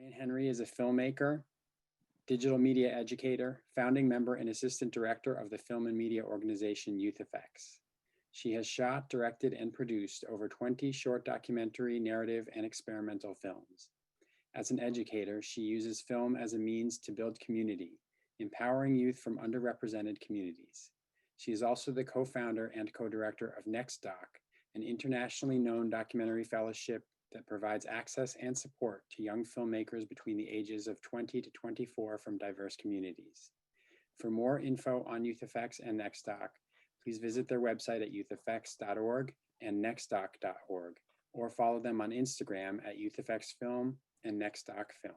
Darian Henry is a filmmaker, digital media educator, founding member and assistant director of the film and media organization Youth FX. She has shot, directed, and produced over 20 short documentary, narrative, and experimental films. As an educator, she uses film as a means to build community, empowering youth from underrepresented communities. She is also the co-founder and co-director of NextDoc, an internationally known documentary fellowship that provides access and support to young filmmakers between the ages of 20 to 24 from diverse communities. For more info on Youth FX and NextDoc, please visit their website at youthfx.org and nextdoc.org, or follow them on Instagram at YouthFXFilm and NextDocFilm.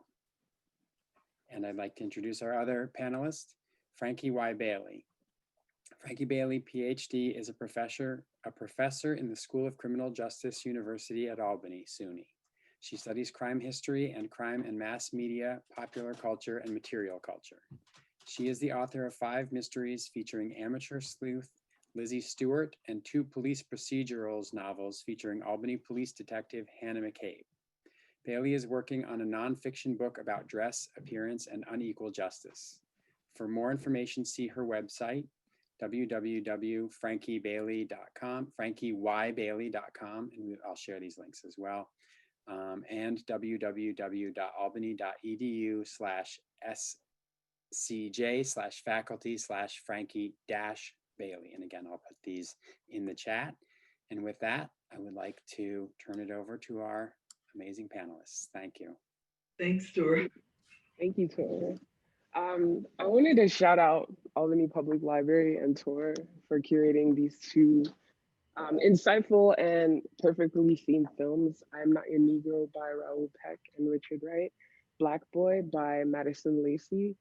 And I'd like to introduce our other panelist, Frankie Y. Bailey. Frankie Bailey, PhD, is a professor in the School of Criminal Justice University at Albany, SUNY. She studies crime history and crime and mass media, popular culture, and material culture. She is the author of 5 mysteries featuring amateur sleuth Lizzie Stewart and 2 police procedurals novels featuring Albany police detective Hannah McCabe. Bailey is working on a nonfiction book about dress, appearance, and unequal justice. For more information, see her website, www.frankiebailey.com, frankieYbailey.com, and I'll share these links as well, and www.albany.edu/scj/faculty/Frankie-Bailey. And again, I'll put these in the chat. And with that, I would like to turn it over to our amazing panelists. Thank you. Thanks, Tor. Thank you, Tor. I wanted to shout out Albany Public Library and Tor for curating these 2 insightful and perfectly themed films. I'm Not Your Negro by Raoul Peck and Richard Wright, Black Boy by Madison Lacey.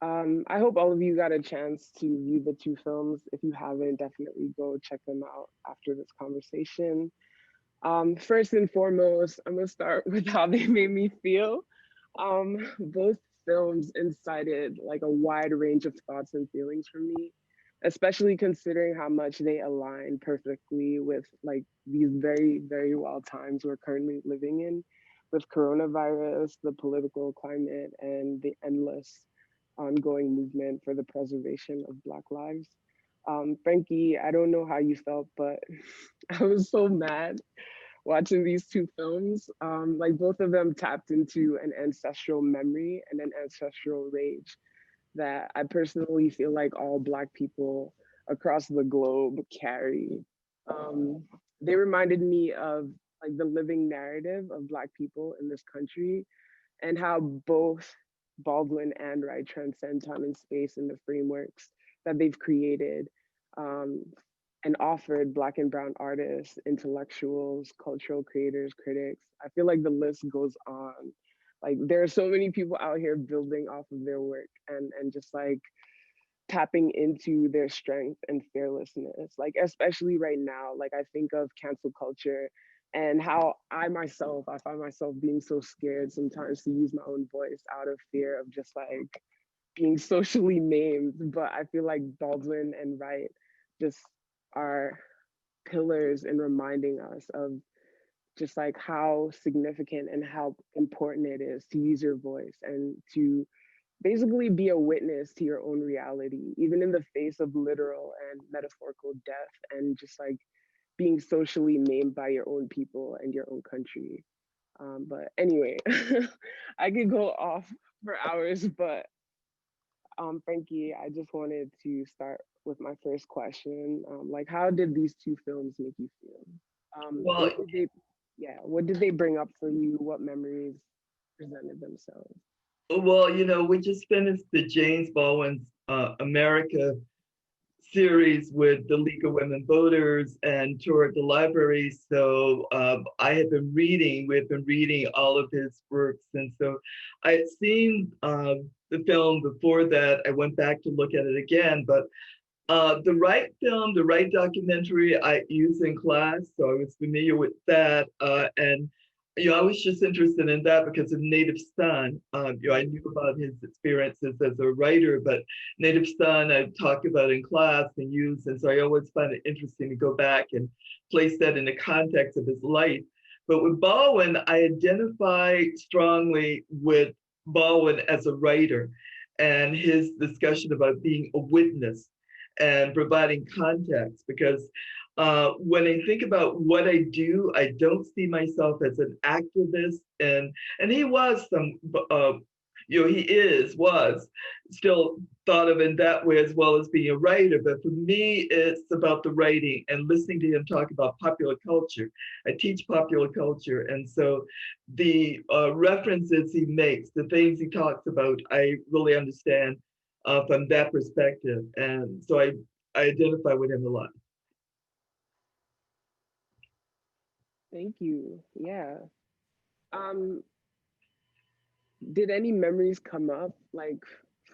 I hope all of you got a chance to view the 2 films. If you haven't, definitely go check them out after this conversation. First and foremost, I'm gonna start with how they made me feel. Both films incited like a wide range of thoughts and feelings from me, especially considering how much they align perfectly with like these very, very wild times we're currently living in with coronavirus, the political climate, and the endless ongoing movement for the preservation of Black lives. Frankie, I don't know how you felt, but I was so mad watching these 2 films. Like both of them tapped into an ancestral memory and an ancestral rage that I personally feel like all Black people across the globe carry. They reminded me of like the living narrative of Black people in this country and how both Baldwin and Wright transcend time and space in the frameworks that they've created and offered Black and brown artists, intellectuals, cultural creators, critics. I feel like the list goes on. Like there are so many people out here building off of their work and just like tapping into their strength and fearlessness. Like especially right now, like I think of cancel culture and how I find myself being so scared sometimes to use my own voice out of fear of just like being socially maimed. But I feel like Baldwin and Wright just are pillars in reminding us of just like how significant and how important it is to use your voice and to basically be a witness to your own reality, even in the face of literal and metaphorical death and just like being socially maimed by your own people and your own country. But anyway, I could go off for hours, but Frankie, I just wanted to start with my first question. Like, how did these 2 films make you feel? Well, what did they bring up for you? What memories presented themselves? well, you know, we just finished the James Baldwin's America series with the League of Women Voters and toured the library. So we've been reading all of his works. And so I had seen the film before that. I went back to look at it again, but the Wright film, the Wright documentary I used in class, so I was familiar with that. And I was just interested in that because of Native Son. I knew about his experiences as a writer, but Native Son I talked about in class and used, and so I always find it interesting to go back and place that in the context of his life. But with Baldwin, I identify strongly with Baldwin as a writer and his discussion about being a witness and providing context. Because when I think about what I do, I don't see myself as an activist, and he was some, was still thought of in that way as well as being a writer. But for me, it's about the writing and listening to him talk about popular culture. I teach popular culture, and so the references he makes, the things he talks about, I really understand from that perspective, and so I identify with him a lot. Thank you. Yeah. Um, did any memories come up like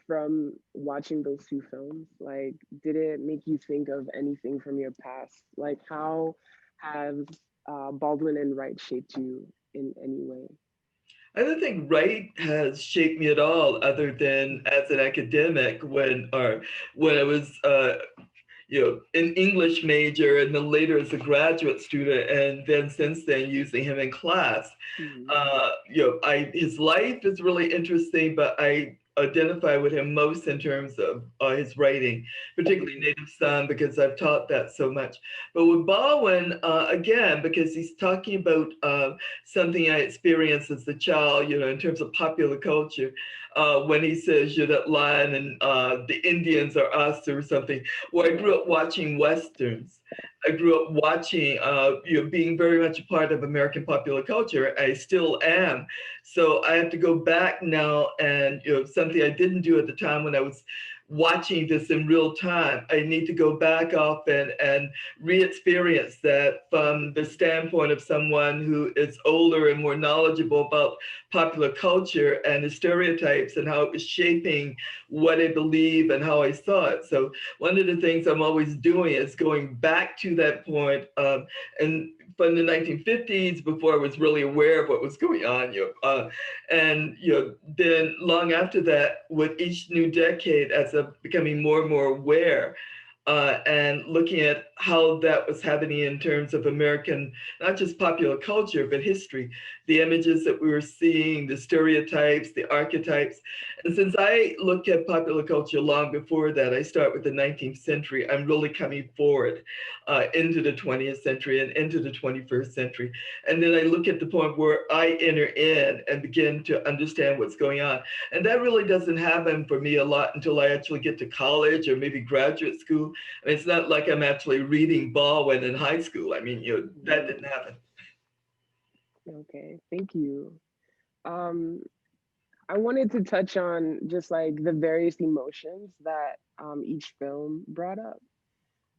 from watching those two films? Like, did it make you think of anything from your past? Like, how has Baldwin and Wright shaped you in any way? I don't think Wright has shaped me at all, other than as an academic when I was an English major, and then later as a graduate student, and then since then using him in class. Mhm. His life is really interesting, but I identify with him most in terms of his writing, particularly Native Son, because I've taught that so much. But with Baldwin, again, because he's talking about something I experienced as a child, in terms of popular culture, when he says, that line and the Indians are us or something. Well, I grew up watching Westerns. I grew up watching, being very much a part of American popular culture. I still am. So I have to go back now and, something I didn't do at the time when I was watching this in real time. I need to go back often and re-experience that from the standpoint of someone who is older and more knowledgeable about popular culture and the stereotypes and how it was shaping what I believe and how I saw it. So one of the things I'm always doing is going back to that point, and from the 1950s, before I was really aware of what was going on, then long after that, with each new decade, as I'm becoming more and more aware, and looking at how that was happening in terms of American, not just popular culture, but history, the images that we were seeing, the stereotypes, the archetypes. And since I looked at popular culture long before that, I start with the 19th century, I'm really coming forward into the 20th century and into the 21st century. And then I look at the point where I enter in and begin to understand what's going on. And that really doesn't happen for me a lot until I actually get to college or maybe graduate school. I mean, it's not like I'm actually reading Baldwin in high school. I mean, that didn't happen. Okay, thank you. Um, I wanted to touch on just like the various emotions that each film brought up.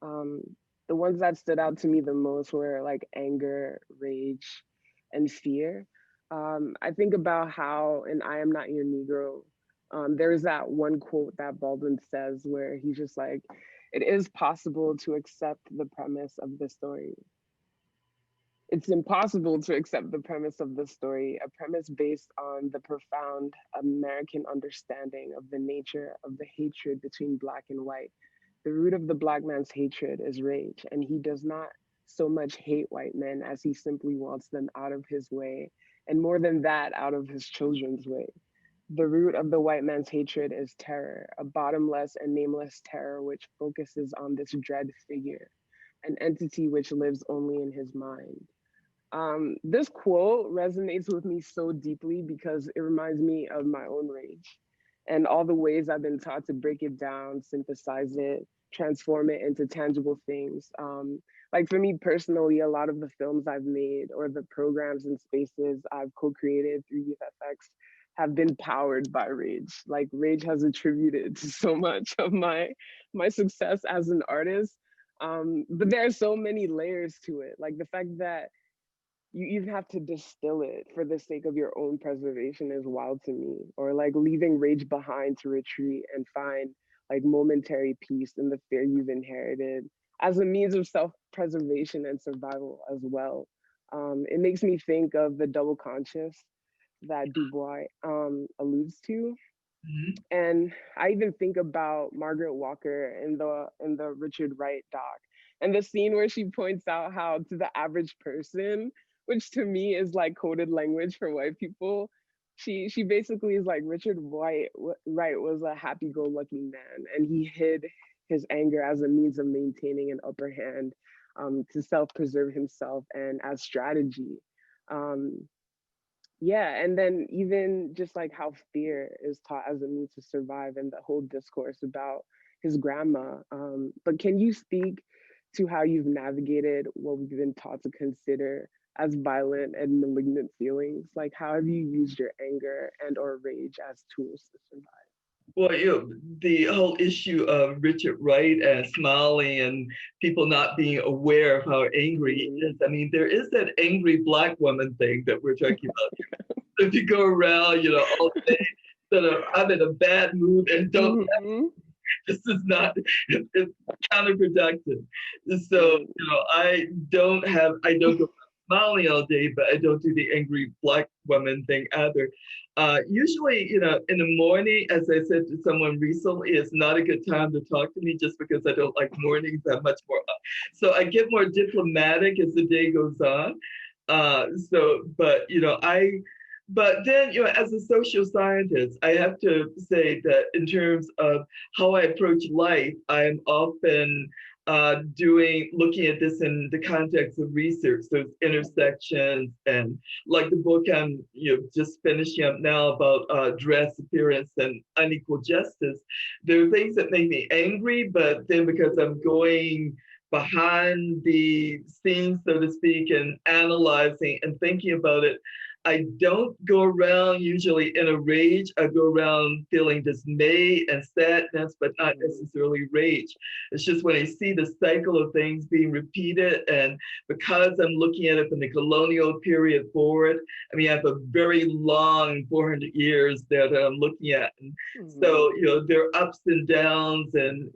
Um, the ones that stood out to me the most were like anger, rage, and fear. I think about how in I Am Not Your Negro, there's that one quote that Baldwin says where he's just like, it is possible to accept the premise of the story. It's impossible to accept the premise of the story, a premise based on the profound American understanding of the nature of the hatred between Black and white. The root of the Black man's hatred is rage, and he does not so much hate white men as he simply wants them out of his way, and more than that, out of his children's way. The root of the white man's hatred is terror, a bottomless and nameless terror which focuses on this dread figure, an entity which lives only in his mind. This quote resonates with me so deeply because it reminds me of my own rage and all the ways I've been taught to break it down, synthesize it, transform it into tangible things. Like for me personally, a lot of the films I've made or the programs and spaces I've co-created through Youth FX have been powered by rage. Like rage has attributed to so much of my success as an artist. But there are so many layers to it. Like the fact that you even have to distill it for the sake of your own preservation is wild to me. Or like leaving rage behind to retreat and find like momentary peace in the fear you've inherited as a means of self-preservation and survival as well. It makes me think of the double conscious that Du Bois alludes to. Mhm. And I even think about Margaret Walker in the Richard Wright doc, and the scene where she points out how to the average person, which to me is like coded language for white people. She basically is like Wright was a happy-go-lucky man, and he hid his anger as a means of maintaining an upper hand, to self-preserve himself and as strategy. Um, yeah, and then even just like how fear is taught as a means to survive and the whole discourse about his grandma. But can you speak to how you've navigated what we've been taught to consider as violent and malignant feelings? Like how have you used your anger and or rage as tools to survive? Well, the whole issue of Richard Wright and Smiley and people not being aware of how angry he is. I mean, there is that angry Black woman thing that we're talking about. If you go around, all day, sort of, I'm in a bad mood and don't, this is not, it's counterproductive. So, I don't go smiling all day, but I don't do the angry Black woman thing either. Usually, in the morning, as I said to someone recently, it's not a good time to talk to me just because I don't like mornings that much more. So I get more diplomatic as the day goes on. But then, as a social scientist, I have to say that in terms of how I approach life, I'm often looking at this in the context of research, those intersections, and like the book I'm just finishing up now about dress, appearance, and unequal justice. There are things that make me angry, but then because I'm going behind the scenes, so to speak, and analyzing and thinking about it, I don't go around usually in a rage. I go around feeling dismay and sadness, but not necessarily rage. It's just when I see the cycle of things being repeated, and because I'm looking at it from the colonial period forward, I mean, I have a very long 400 years that I'm looking at. And so, there are ups and downs, and,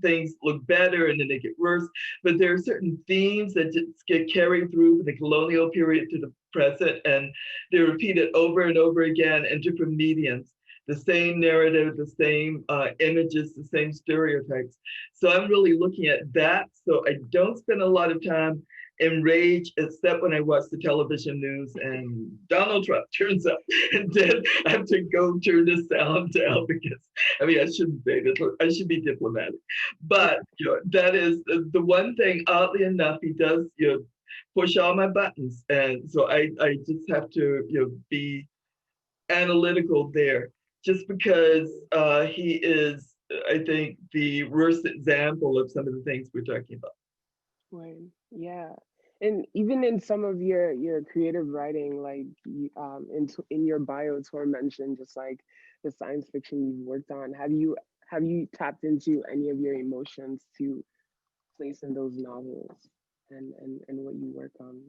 things look better and then they get worse. But there are certain themes that just get carried through from the colonial period to the present, and they're repeated over and over again in different mediums. The same narrative, the same images, the same stereotypes. So I'm really looking at that. So I don't spend a lot of time in rage, except when I watch the television news and Donald Trump turns up, and then I have to go turn the sound down because, I mean, I shouldn't say this, I should be diplomatic. But, that is the one thing, oddly enough, he does, push all my buttons. And so I just have to, be analytical there, just because he is, I think, the worst example of some of the things we're talking about. Right. Yeah. And even in some of your creative writing, like in your bio, Tor mentioned just like the science fiction you've worked on. Have you tapped into any of your emotions to place in those novels and what you work on?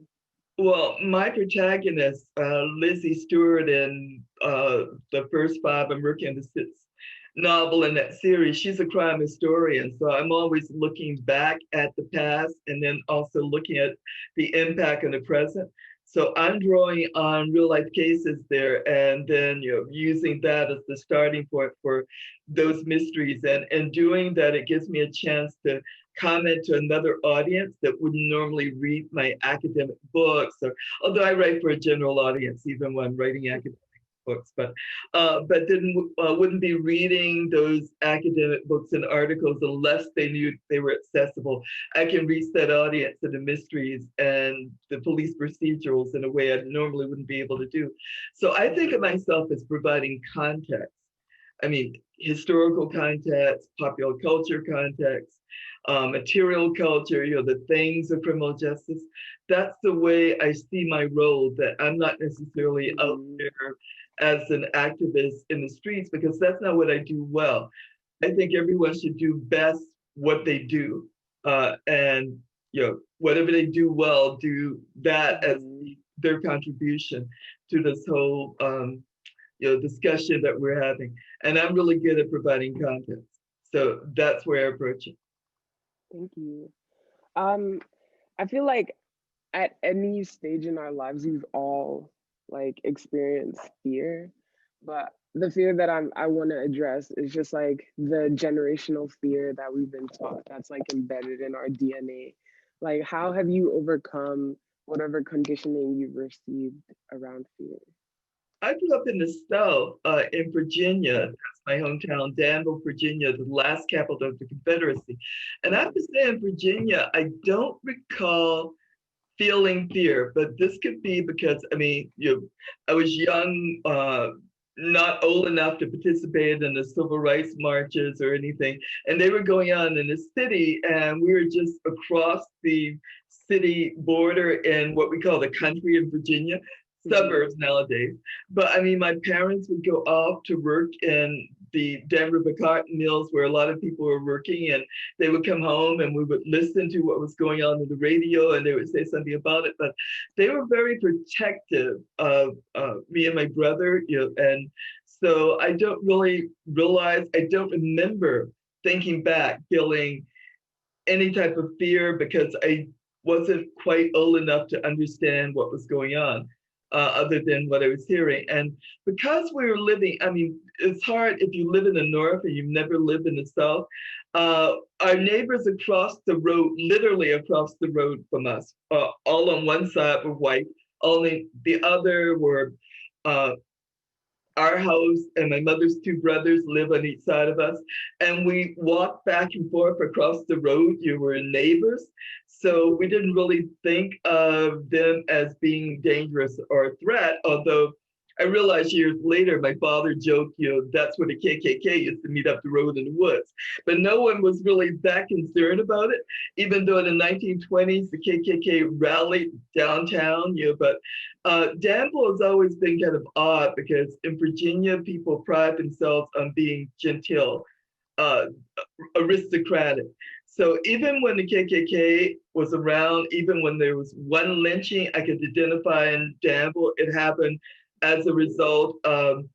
Well, my protagonist, Lizzie Stewart, in the first 5, I'm working on the 6th novel in that series. She's a crime historian, so I'm always looking back at the past and then also looking at the impact on the present. So I'm drawing on real life cases there, and then using that as the starting point for those mysteries. And doing that, it gives me a chance to comment to another audience that wouldn't normally read my academic books, or although I write for a general audience, even when I'm writing academic books, but then wouldn't be reading those academic books and articles unless they knew they were accessible. I can reach that audience to the mysteries and the police procedurals in a way I normally wouldn't be able to do. So I think of myself as providing context. I mean, historical context, popular culture context, material culture, the things of criminal justice. That's the way I see my role, that I'm not necessarily out there as an activist in the streets, because that's not what I do well. I think everyone should do best what they do. And whatever they do well, do that as their contribution to this whole discussion that we're having. And I'm really good at providing content. So that's where I approach it. Thank you. I feel like at any stage in our lives, we've all like experienced fear, but the fear that I want to address is just like the generational fear that we've been taught, that's like embedded in our DNA. Like, how have you overcome whatever conditioning you've received around fear? I grew up in the South, in Virginia. That's my hometown, Danville, Virginia, the last capital of the Confederacy. And I have to say, in Virginia, I don't recall feeling fear, but this could be because, I mean, I was young, not old enough to participate in the civil rights marches or anything. And they were going on in the city, and we were just across the city border in what we call the country in Virginia, suburbs nowadays. But I mean, my parents would go off to work in the Denver cotton mills where a lot of people were working, and they would come home and we would listen to what was going on in the radio, and they would say something about it. But they were very protective of me and my brother, and so I don't really realize, I don't remember thinking back feeling any type of fear because I wasn't quite old enough to understand what was going on. Other than what I was hearing. And because we were living, I mean, it's hard if you live in the North and you've never lived in the South. Our neighbors across the road, literally across the road from us, all on one side were white, only the other were our house, and my mother's two brothers live on each side of us. And we walked back and forth across the road. You were neighbors. So we didn't really think of them as being dangerous or a threat, although I realized years later, my father joked, that's where the KKK used to meet up the road in the woods. But no one was really that concerned about it, even though in the 1920s, the KKK rallied downtown, but Danville has always been kind of odd because in Virginia, people pride themselves on being genteel, aristocratic. So even when the KKK was around, even when there was one lynching I could identify in Danville, it happened as a result of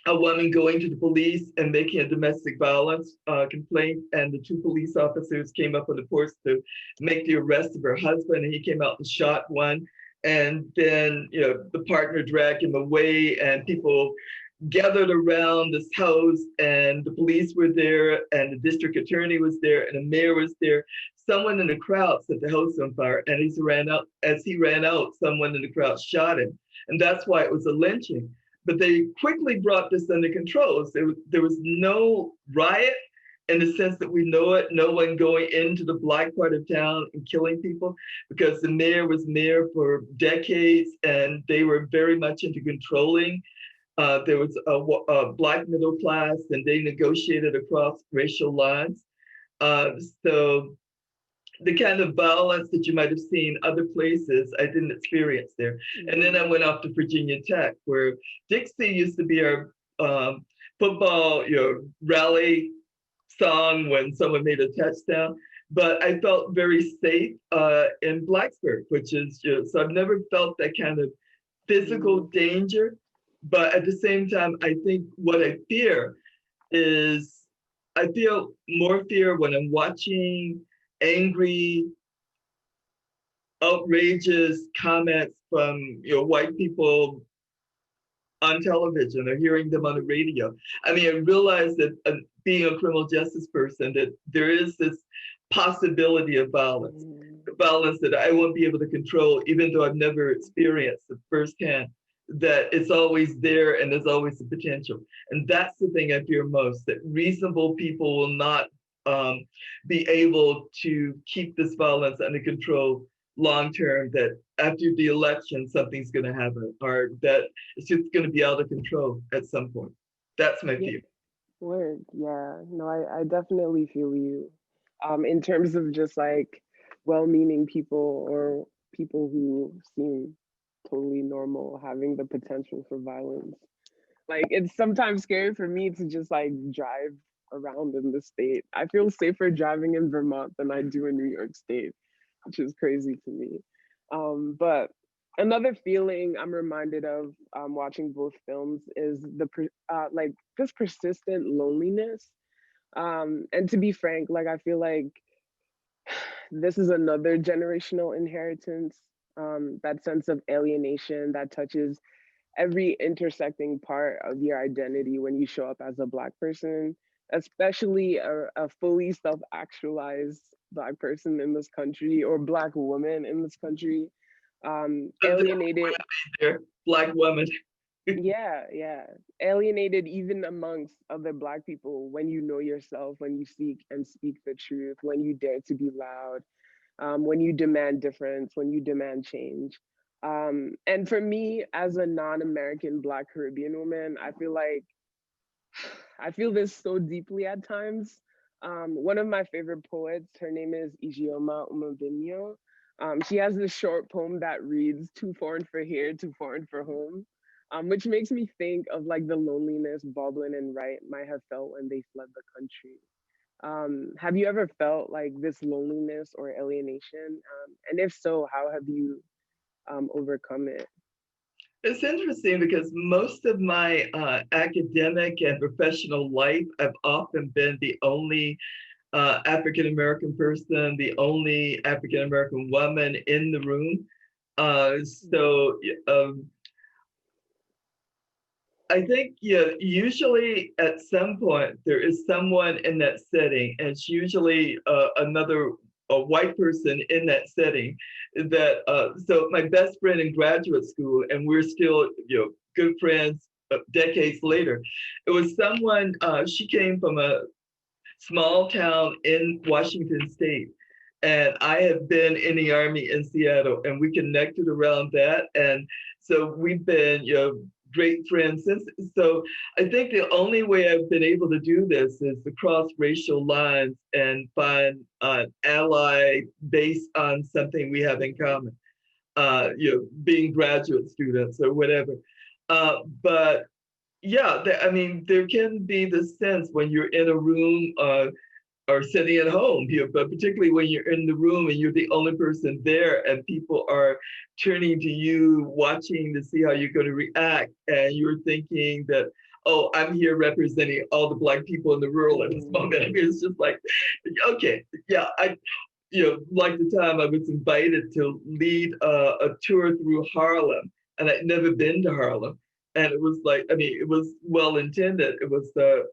a woman going to the police and making a domestic violence complaint, and the two police officers came up on the porch to make the arrest of her husband, and he came out and shot one. And then, the partner dragged him away, and people gathered around this house, and the police were there, and the district attorney was there, and the mayor was there. Someone in the crowd set the house on fire, and as he ran out, someone in the crowd shot him. And that's why it was a lynching. But they quickly brought this under control. So there was no riot in the sense that we know it, no one going into the Black part of town and killing people, because the mayor was mayor for decades, and they were very much into controlling. There was a Black middle class, and they negotiated across racial lines. So the kind of violence that you might have seen other places, I didn't experience there. And then I went off to Virginia Tech, where Dixie used to be our football, rally song when someone made a touchdown. But I felt very safe in Blacksburg, which is, so I've never felt that kind of physical danger. But at the same time, I think what I fear is, I feel more fear when I'm watching angry, outrageous comments from white people on television or hearing them on the radio. I mean, I realize that being a criminal justice person, that there is this possibility of violence, violence that I won't be able to control, even though I've never experienced it firsthand, that it's always there and there's always the potential. And that's the thing I fear most, that reasonable people will not be able to keep this violence under control long term, that after the election, something's going to happen, or that it's just going to be out of control at some point. That's my fear. Word. Yeah. No, I definitely feel you. In terms of just like well-meaning people or people who seem totally normal having the potential for violence. Like, it's sometimes scary for me to just like drive around in the state. I feel safer driving in Vermont than I do in New York State, which is crazy to me. But another feeling I'm reminded of watching both films is like this persistent loneliness. And to be frank, like I feel like this is another generational inheritance, that sense of alienation that touches every intersecting part of your identity when you show up as a Black person, especially a fully self-actualized Black person in this country or Black woman in this country. Alienated. There, Black woman. Yeah. Alienated even amongst other Black people when you know yourself, when you seek and speak the truth, when you dare to be loud, when you demand difference, when you demand change. And for me, as a non-American Black Caribbean woman, I feel this so deeply at times. One of my favorite poets, her name is Igioma Mourinho. She has this short poem that reads, "Too foreign for here, too foreign for home," which makes me think of like the loneliness Baldwin and Wright might have felt when they fled the country. Have you ever felt like this loneliness or alienation? And if so, how have you overcome it? It's interesting because most of my academic and professional life, I've often been the only African American person, the only African American woman in the room. So I think, yeah, usually at some point there is someone in that setting, and it's usually another a white person in that setting. That so my best friend in graduate school, and we're still good friends decades later. It was someone. She came from a small town in Washington State. And I had been in the Army in Seattle, and we connected around that. And so we've been, great friends since. So I think the only way I've been able to do this is to cross racial lines and find an ally based on something we have in common, being graduate students or whatever. But yeah, I mean, there can be the sense when you're in a room or sitting at home, but particularly when you're in the room and you're the only person there and people are turning to you, watching to see how you're going to react. And you're thinking that, oh, I'm here representing all the Black people in the world at this moment. I mean, it's just like, okay, yeah, like the time I was invited to lead a tour through Harlem, and I'd never been to Harlem. And it was like, I mean, it was well intended. It was the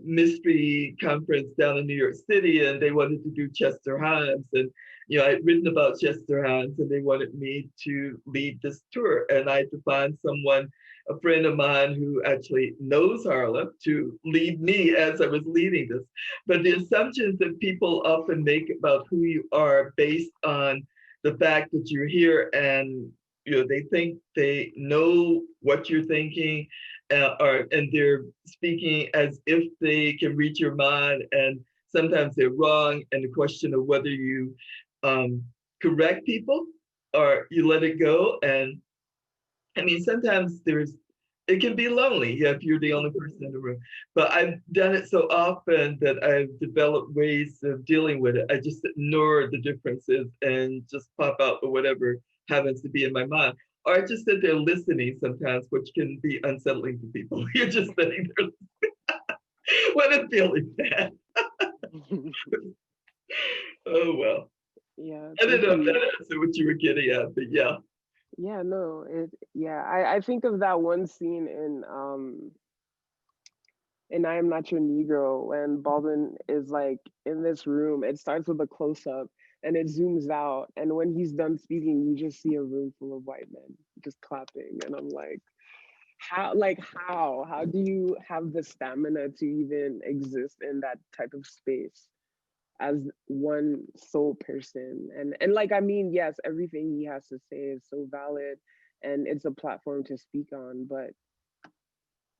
mystery conference down in New York City, and they wanted to do Chester Himes. And, I'd written about Chester Himes, and they wanted me to lead this tour. And I had to find someone, a friend of mine who actually knows Harlem, to lead me as I was leading this. But the assumptions that people often make about who you are based on the fact that you're here, and they think they know what you're thinking, and they're speaking as if they can read your mind, and sometimes they're wrong. And the question of whether you correct people or you let it go. And I mean, sometimes it can be lonely if you're the only person in the room. But I've done it so often that I've developed ways of dealing with it. I just ignore the differences and just pop out with whatever happens to be in my mind. Or I just sit there listening sometimes, which can be unsettling to people. You're just sitting there when I'm feeling bad. Oh, well. Yeah, I don't thank know if you. that answered what you were getting at, but yeah. Yeah, no, I think of that one scene in I Am Not Your Negro when Baldwin is like in this room. It starts with a close-up and it zooms out. And when he's done speaking, you just see a room full of white men just clapping. And I'm like, how do you have the stamina to even exist in that type of space as one sole person? And like, I mean, yes, everything he has to say is so valid and it's a platform to speak on, but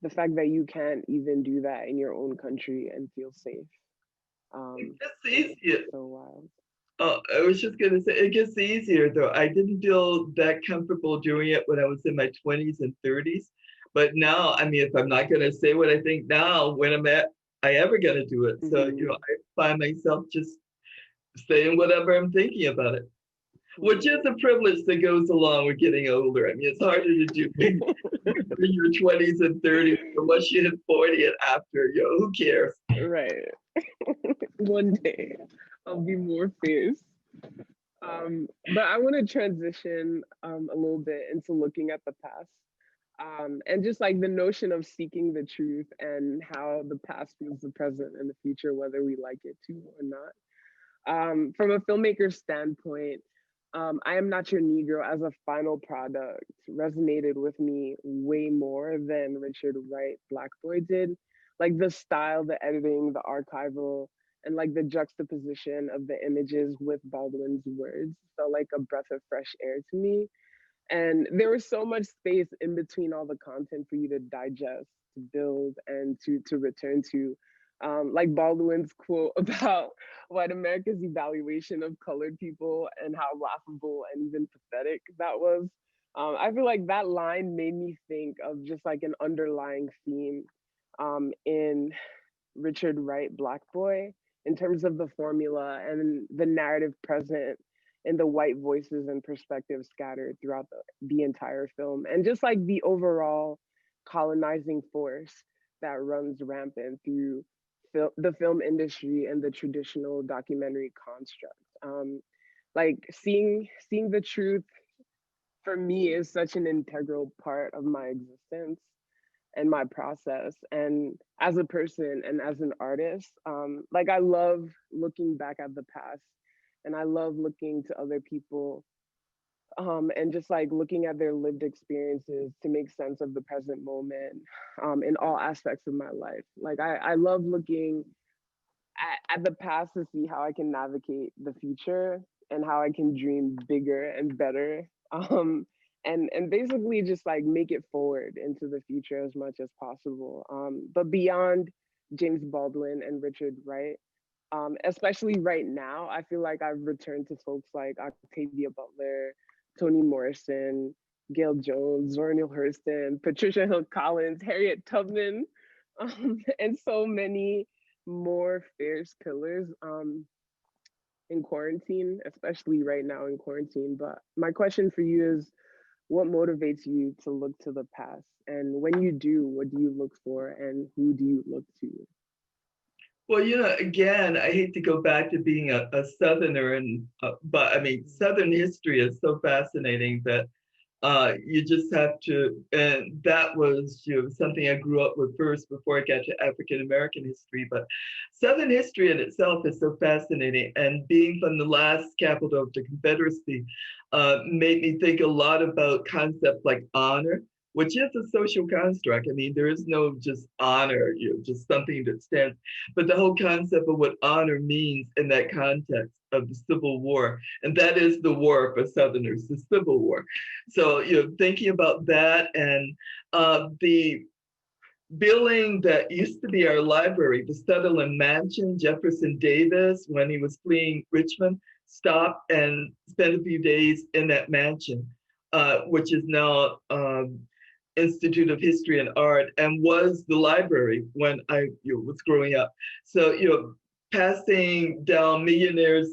the fact that you can't even do that in your own country and feel safe, It's easier. so wild. Oh, I was just gonna say it gets easier though. I didn't feel that comfortable doing it when I was in my 20s and 30s. But now, I mean, if I'm not gonna say what I think now, when I ever gonna do it. So, Mhm. I find myself just saying whatever I'm thinking about it, which is a privilege that goes along with getting older. I mean, it's harder to do in your 20s and 30s, but once you hit 40 and after, who cares? Right. One day I'll be more fierce. But I want to transition a little bit into looking at the past. And just like the notion of seeking the truth and how the past feels the present and the future, whether we like it to or not. From a filmmaker's standpoint, I Am Not Your Negro as a final product resonated with me way more than Richard Wright Black Boy did. Like the style, the editing, the archival, and like the juxtaposition of the images with Baldwin's words felt like a breath of fresh air to me. And there was so much space in between all the content for you to digest, to build, and to return to. Like Baldwin's quote about white America's evaluation of colored people and how laughable and even pathetic that was. I feel like that line made me think of just like an underlying theme in Richard Wright Black Boy in terms of the formula and the narrative present in the white voices and perspectives scattered throughout the entire film, and just like the overall colonizing force that runs rampant through the film industry and the traditional documentary construct. Like seeing the truth for me is such an integral part of my existence and my process. And as a person and as an artist, like I love looking back at the past, and I love looking to other people, and just like looking at their lived experiences to make sense of the present moment, in all aspects of my life. Like I love looking at the past to see how I can navigate the future and how I can dream bigger and better. And basically just like make it forward into the future as much as possible. But beyond James Baldwin and Richard Wright, especially right now, I feel like I've returned to folks like Octavia Butler, Toni Morrison, Gail Jones, Zora Neale Hurston, Patricia Hill Collins, Harriet Tubman, and so many more fierce pillars in quarantine, especially right now in quarantine. But my question for you is, what motivates you to look to the past? And when you do, what do you look for and who do you look to? Well, again, I hate to go back to being a Southerner, but I mean, Southern history is so fascinating that you just have to, and that was something I grew up with first before I got to African American history. But Southern history in itself is so fascinating, and being from the last capital of the Confederacy made me think a lot about concepts like honor, which is a social construct. I mean, there is no just honor, just something that stands, but the whole concept of what honor means in that context of the Civil War, and that is the war for Southerners, the Civil War. So, thinking about that, and the building that used to be our library, the Sutherland Mansion, Jefferson Davis, when he was fleeing Richmond, stopped and spent a few days in that mansion, which is now Institute of History and Art, and was the library when I was growing up. So, passing down Millionaires,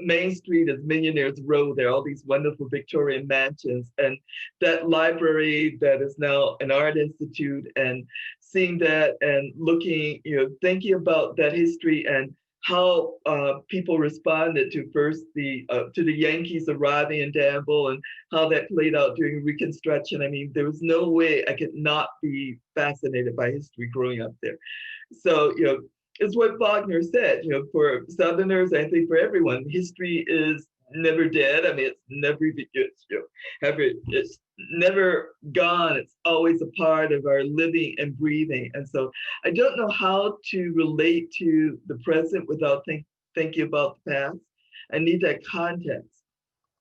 Main Street is Millionaires Row, there are all these wonderful Victorian mansions, and that library that is now an art institute, and seeing that and looking, thinking about that history and how people responded to first to the Yankees arriving in Danville, and how that played out during Reconstruction. I mean, there was no way I could not be fascinated by history growing up there. So, it's what Faulkner said, for Southerners, I think for everyone, history is never dead. I mean, it's never gone. It's always a part of our living and breathing. And so I don't know how to relate to the present without thinking about the past. I need that context,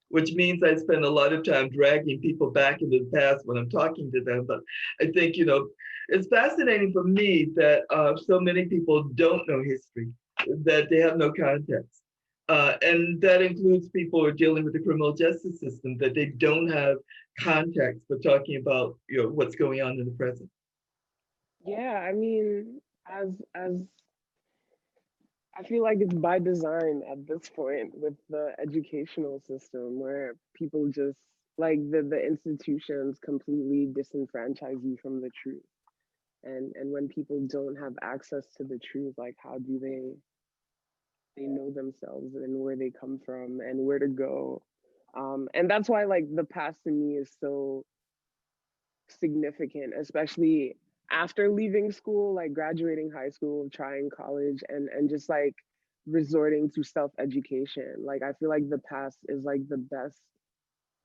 which means I spend a lot of time dragging people back into the past when I'm talking to them. But I think, it's fascinating for me that so many people don't know history, that they have no context. And that includes people who are dealing with the criminal justice system, that they don't have context for talking about what's going on in the present. Yeah, I mean, as I feel like it's by design at this point with the educational system, where people just like the institutions completely disenfranchise you from the truth. And when people don't have access to the truth, like how do they know themselves and where they come from and where to go? And that's why like the past to me is so significant, especially after leaving school, like graduating high school, trying college, and just like resorting to self-education. Like I feel like the past is like the best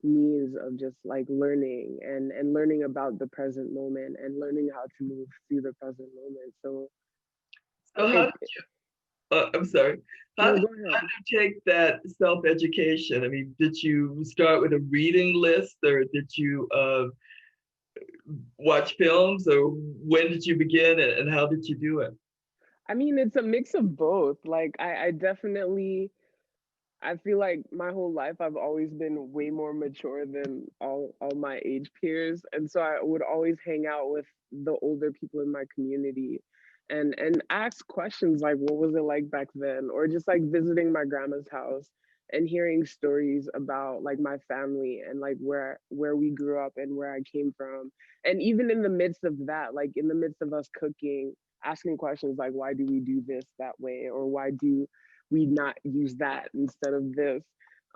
means of just like learning and learning about the present moment and learning how to move through the present moment. So So how it, did I'm sorry. no, go How ahead. did you take that self-education? I mean, did you start with a reading list, or did you watch films, or when did you begin, and how did you do it? I mean, it's a mix of both. Like I definitely, I feel like my whole life I've always been way more mature than all my age peers. And so I would always hang out with the older people in my community and ask questions like what was it like back then? Or just like visiting my grandma's house and hearing stories about like my family and like where we grew up and where I came from. And even in the midst of that, like in the midst of us cooking, asking questions like why do we do this that way? Or why do we not use that instead of this?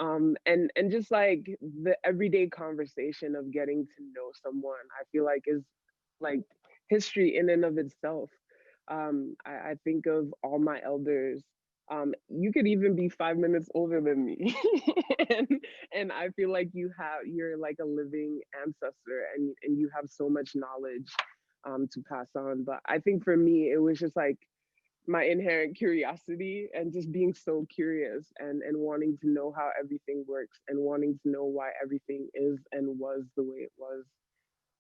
And just like the everyday conversation of getting to know someone, I feel like is like history in and of itself. I think of all my elders. You could even be 5 minutes older than me, and and I feel like you're like a living ancestor, and you have so much knowledge to pass on. But I think for me, it was just like my inherent curiosity and just being so curious and wanting to know how everything works and wanting to know why everything is and was the way it was.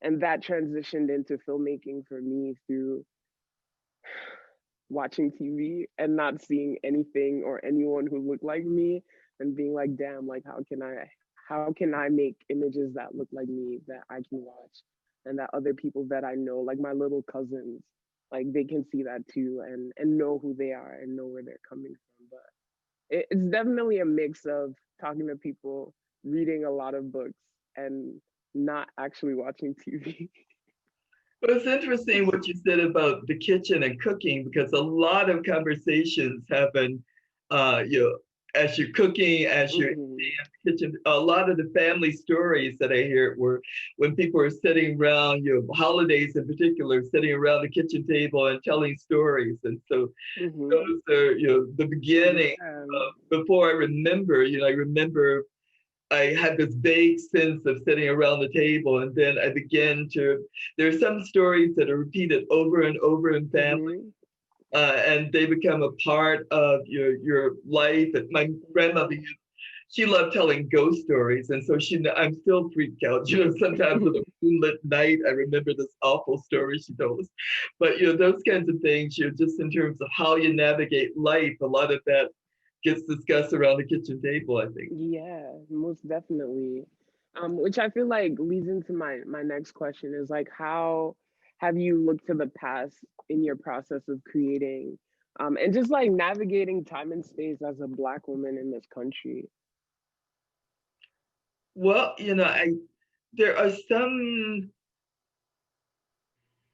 And that transitioned into filmmaking for me through watching TV and not seeing anything or anyone who looked like me and being like, damn, like how can I make images that look like me that I can watch and that other people that I know, like my little cousins, like they can see that too and know who they are and know where they're coming from. But it's definitely a mix of talking to people, reading a lot of books, and not actually watching TV. Well, it's interesting what you said about the kitchen and cooking, because a lot of conversations happen, as you're cooking, as you're in Hmm. the kitchen. A lot of the family stories that I hear were when people are sitting around, holidays in particular, sitting around the kitchen table and telling stories. And so Hmm. those are, the beginning. Yeah. Before I remember, I remember I had this vague sense of sitting around the table, and then I began to. There are some stories that are repeated over and over in family, Hmm. and they become a part of your life. And my grandmother, she loved telling ghost stories, and so I'm still freaked out. Sometimes on a moonlit night, I remember this awful story she told us. But those kinds of things. Just in terms of how you navigate life, a lot of that gets discussed around the kitchen table, I think. Yeah, most definitely. Which I feel like leads into my next question is like how have you looked to the past in your process of creating and just like navigating time and space as a Black woman in this country? Well, there are some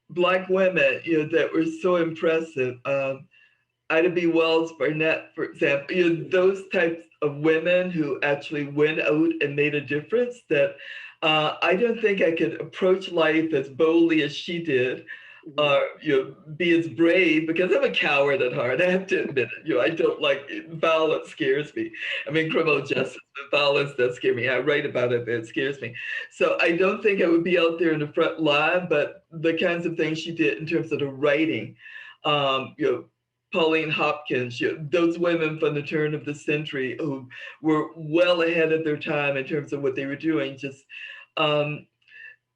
Black women, that were so impressive. Ida B. Wells, Barnett, for example, those types of women who actually went out and made a difference. That I don't think I could approach life as boldly as she did, Hmm. be as brave, because I'm a coward at heart. I have to admit it. I don't like violence. Scares me. I mean, criminal justice, but violence does scare me. I write about it, but it scares me. So I don't think I would be out there in the front line. But the kinds of things she did in terms of the writing, um, you know. Pauline Hopkins, those women from the turn of the century who were well ahead of their time in terms of what they were doing, just um,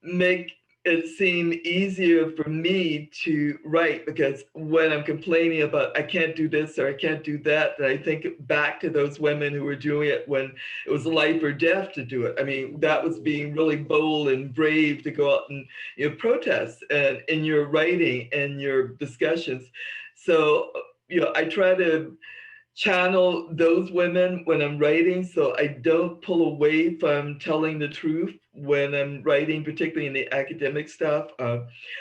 make it seem easier for me to write, because when I'm complaining about I can't do this or I can't do that, then I think back to those women who were doing it when it was life or death to do it. I mean, that was being really bold and brave to go out and protest, and in your writing and your discussions. So I try to channel those women when I'm writing, so I don't pull away from telling the truth when I'm writing, particularly in the academic stuff.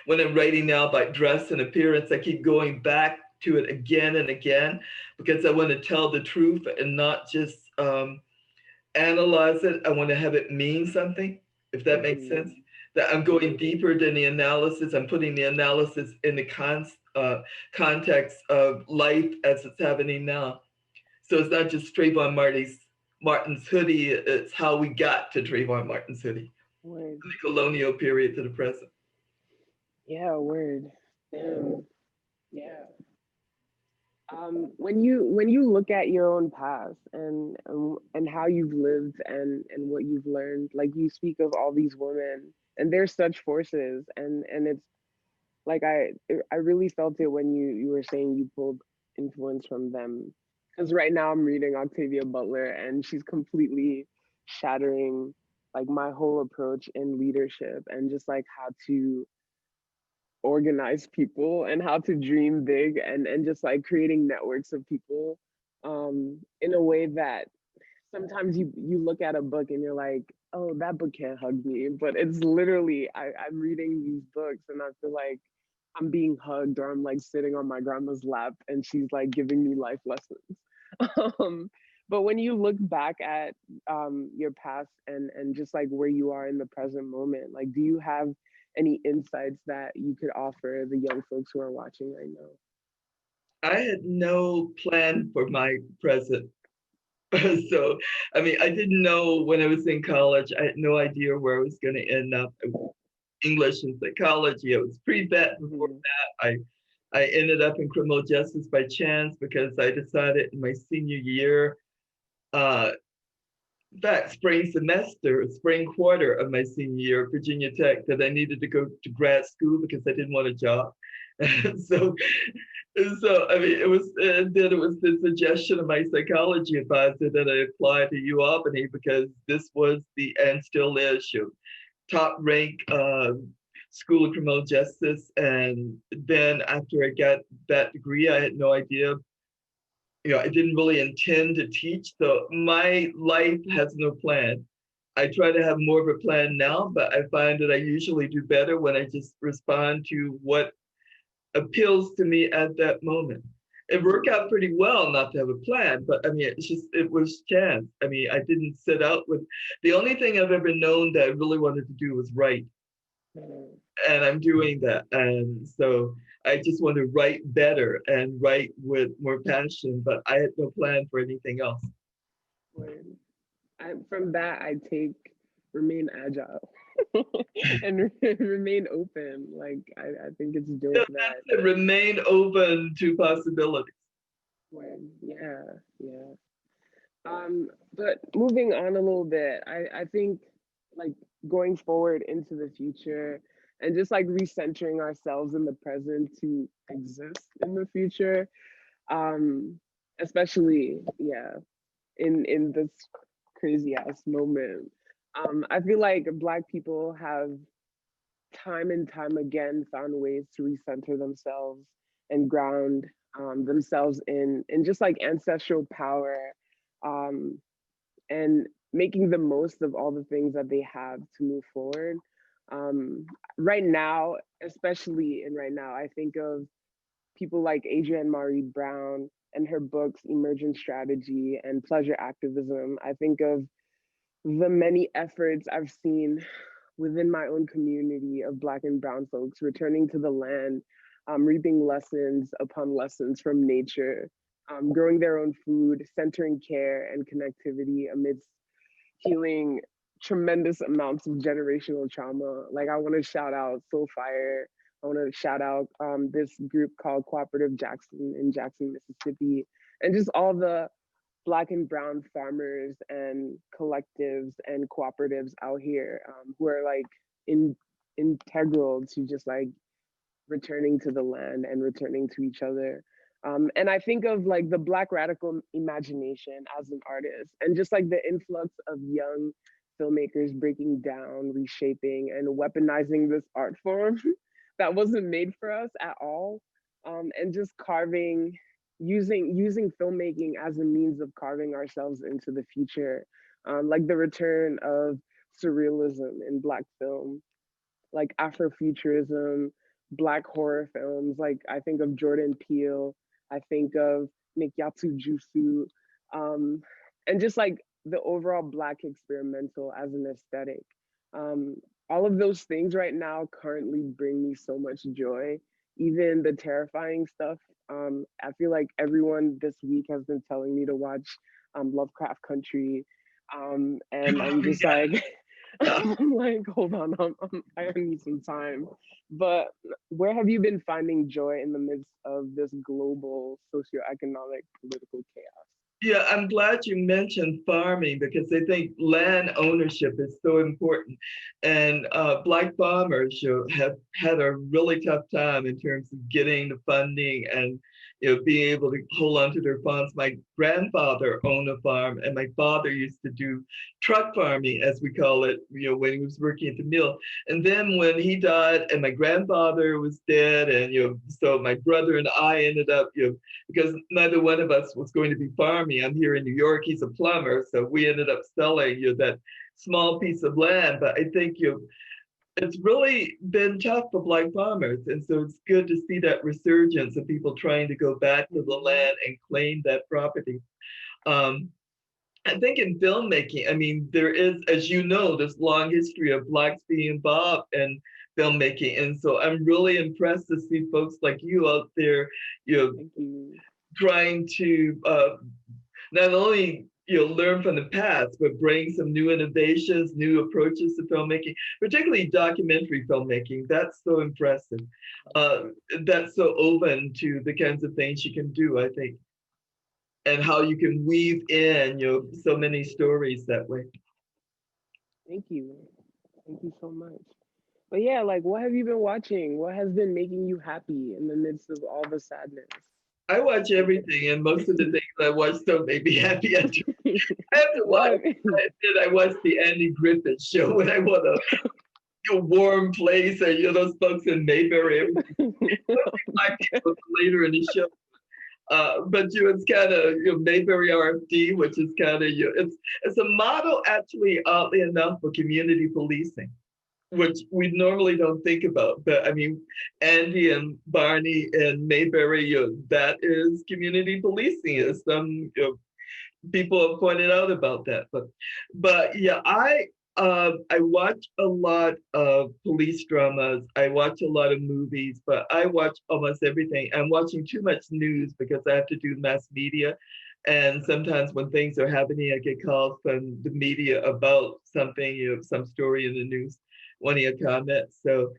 When I'm writing now about dress and appearance, I keep going back to it again and again, because I want to tell the truth and not just analyze it. I want to have it mean something, if that makes sense. Hmm. That I'm going deeper than the analysis. I'm putting the analysis in the context of life as it's happening now. So it's not just Trayvon Martin's hoodie, it's how we got to Trayvon Martin's hoodie. Word. The colonial period to the present. Yeah, word. Yeah. When you look at your own past and how you've lived and what you've learned, like you speak of all these women and they're such forces, and it's like I really felt it when you were saying you pulled influence from them, because right now I'm reading Octavia Butler and she's completely shattering like my whole approach in leadership and just like how to organize people and how to dream big and just like creating networks of people in a way that sometimes you look at a book and you're like, oh, that book can't hug me, but it's literally I'm reading these books and I feel like I'm being hugged, or I'm like sitting on my grandma's lap and she's like giving me life lessons. But when you look back at your past and just like where you are in the present moment, like do you have any insights that you could offer the young folks who are watching right now? I had no plan for my present. So, I mean, I didn't know when I was in college, I had no idea where I was going to end up. English and psychology. I was pre-vet before that. I ended up in criminal justice by chance because I decided in my senior year, in fact, spring quarter of my senior year at Virginia Tech, that I needed to go to grad school because I didn't want a job. so, so I mean, it was the suggestion of my psychology advisor that I apply to U Albany because this was the and still is top rank school of criminal justice. And then after I got that degree, I had no idea. I didn't really intend to teach. So my life has no plan. I try to have more of a plan now, but I find that I usually do better when I just respond to what appeals to me at that moment. It worked out pretty well not to have a plan, but I mean, it was chance. I mean, I didn't set out with, the only thing I've ever known that I really wanted to do was write. And I'm doing that. And so I just want to write better and write with more passion, but I had no plan for anything else. From that, I take remain agile and remain open. Like, I think it's dope that remain open to possibilities. Yeah. But moving on a little bit, I think like going forward into the future and just like recentering ourselves in the present to exist in the future, especially in this crazy ass moment. I feel like Black people have time and time again found ways to recenter themselves and ground themselves in just like ancestral power, and making the most of all the things that they have to move forward. Right now, I think of people like Adrienne Maree Brown and her books Emergent Strategy and Pleasure Activism. I think of the many efforts I've seen within my own community of Black and Brown folks returning to the land, reaping lessons upon lessons from nature, growing their own food, centering care and connectivity amidst healing tremendous amounts of generational trauma. Like, I want to shout out Soulfire. I want to shout out this group called Cooperative Jackson in Jackson, Mississippi, and just all the Black and Brown farmers and collectives and cooperatives out here who are like integral to just like returning to the land and returning to each other. And I think of like the Black radical imagination as an artist and just like the influx of young filmmakers breaking down, reshaping, and weaponizing this art form that wasn't made for us at all. And just using filmmaking as a means of carving ourselves into the future. Like the return of surrealism in Black film, like Afrofuturism, Black horror films. Like I think of Jordan Peele, I think of Nikyatu Jusu, and just like the overall Black experimental as an aesthetic. All of those things right now currently bring me so much joy, even the terrifying stuff. I feel like everyone this week has been telling me to watch Lovecraft Country, and I'm just like, I'm like, hold on, I need some time. But where have you been finding joy in the midst of this global socioeconomic political chaos? Yeah, I'm glad you mentioned farming because I think land ownership is so important. And Black farmers have had a really tough time in terms of getting the funding and being able to hold on to their farms. My grandfather owned a farm, and my father used to do truck farming, as we call it, when he was working at the mill. And then when he died, and my grandfather was dead, and so my brother and I ended up, because neither one of us was going to be farming. I'm here in New York, he's a plumber, so we ended up selling that small piece of land. But I think it's really been tough for Black farmers, and so it's good to see that resurgence of people trying to go back to the land and claim that property. I think in filmmaking, I mean, there is, as you know, this long history of Blacks being involved in filmmaking, and so I'm really impressed to see folks like you out there, trying to not only learn from the past, but bring some new innovations, new approaches to filmmaking, particularly documentary filmmaking. That's so impressive. That's so open to the kinds of things you can do, I think, and how you can weave in so many stories that way. Thank you so much. But yeah, like, what have you been watching? What has been making you happy in the midst of all the sadness? I watch everything, and most of the things I watch don't make me happy. I have to watch. I watch the Andy Griffith show when I want a warm place, or those folks in Mayberry. Black people later in the show, but it's kind of Mayberry RFD, which is kind of it's a model, actually, oddly enough, for community policing, which we normally don't think about. But I mean, Andy and Barney and Mayberry, that is community policing, as some people have pointed out about that. But yeah, I watch a lot of police dramas. I watch a lot of movies, but I watch almost everything. I'm watching too much news because I have to do mass media. And sometimes when things are happening, I get calls from the media about something, some story in the news, wanting a comment. So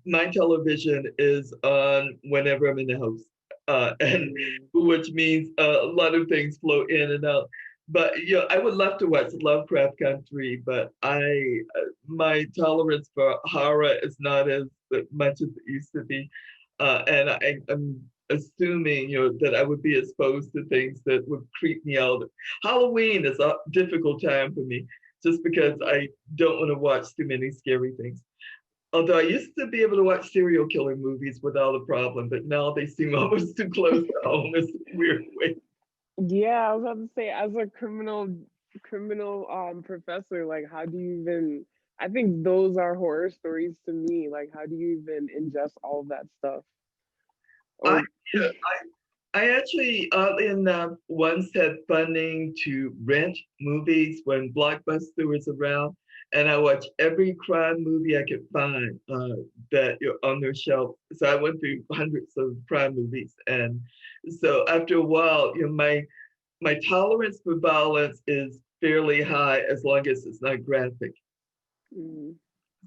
my television is on whenever I'm in the house, and which means a lot of things flow in and out. But I would love to watch Lovecraft Country, but my tolerance for horror is not as much as it used to be, and I'm assuming that I would be exposed to things that would creep me out. Halloween is a difficult time for me, just because I don't want to watch too many scary things. Although I used to be able to watch serial killer movies without a problem, but now they seem almost too close to home in a weird way. Yeah, I was about to say, as a criminal professor, like, how do you even? I think those are horror stories to me. Like, how do you even ingest all of that stuff? I actually, oddly enough, once had funding to rent movies when Blockbuster was around, and I watched every crime movie I could find that on their shelf. So I went through hundreds of crime movies, and so after a while, my tolerance for violence is fairly high as long as it's not graphic.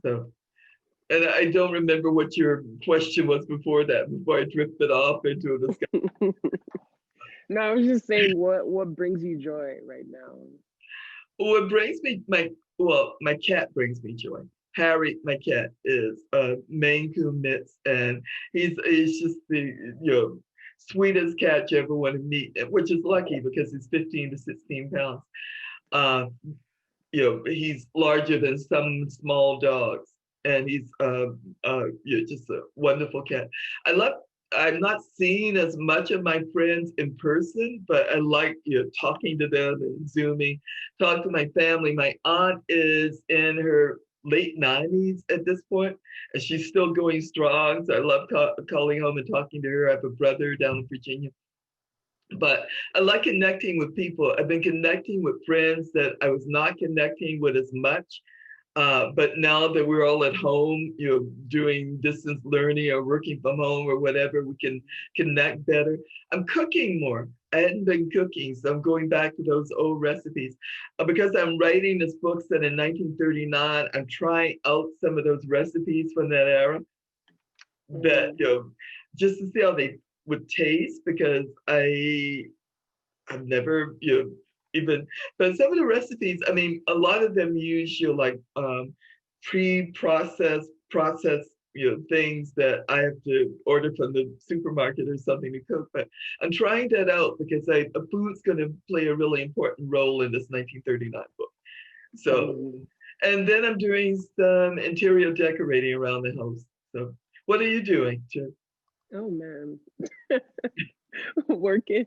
So. And I don't remember what your question was before I drifted off into a discussion. No, I was just saying, what brings you joy right now? What brings me, my cat brings me joy. Harry, my cat, is a Maine Coon mix, and he's just the sweetest cat you ever want to meet, which is lucky because he's 15 to 16 pounds. He's larger than some small dogs. And he's just a wonderful cat. I'm not seeing as much of my friends in person, but I like talking to them and Zooming, talk to my family. My aunt is in her late 90s at this point, and she's still going strong. So I love calling home and talking to her. I have a brother down in Virginia. But I like connecting with people. I've been connecting with friends that I was not connecting with as much. But now that we're all at home, doing distance learning or working from home or whatever, we can connect better. I'm cooking more. I hadn't been cooking, so I'm going back to those old recipes. Because I'm writing this book set in 1939, I'm trying out some of those recipes from that era that, just to see how they would taste, because I've never, even, but some of the recipes, I mean, a lot of them use processed, things that I have to order from the supermarket or something to cook. But I'm trying that out because food's going to play a really important role in this 1939 book. So, and then I'm doing some interior decorating around the house. So, what are you doing, Chip? Oh man. working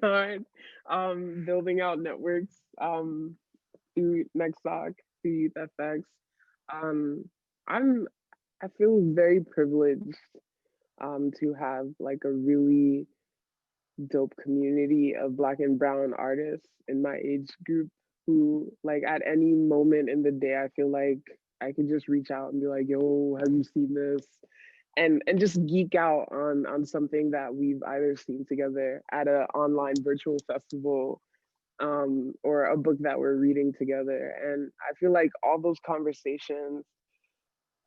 hard, building out networks through NextDoc, through Youth FX. I feel very privileged to have like a really dope community of Black and Brown artists in my age group who, like, at any moment in the day, I feel like I could just reach out and be like, yo, have you seen this? And just geek out on something that we've either seen together at an online virtual festival, or a book that we're reading together. And I feel like all those conversations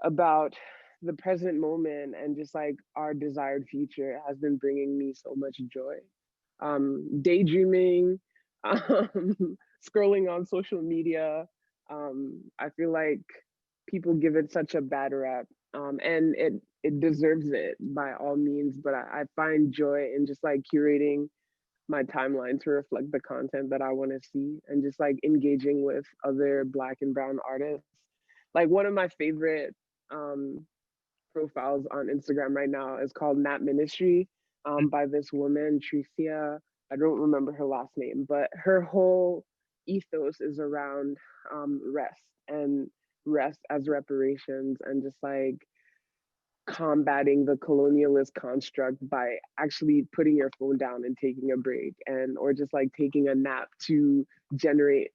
about the present moment and just like our desired future has been bringing me so much joy. Daydreaming, scrolling on social media. I feel like people give it such a bad rap, and it deserves it by all means. But I find joy in just like curating my timeline to reflect the content that I want to see, and just like engaging with other Black and Brown artists. Like one of my favorite profiles on Instagram right now is called Nap Ministry, by this woman, Tricia. I don't remember her last name, but her whole ethos is around rest, and rest as reparations, and just like combating the colonialist construct by actually putting your phone down and taking a break, and or just like taking a nap to generate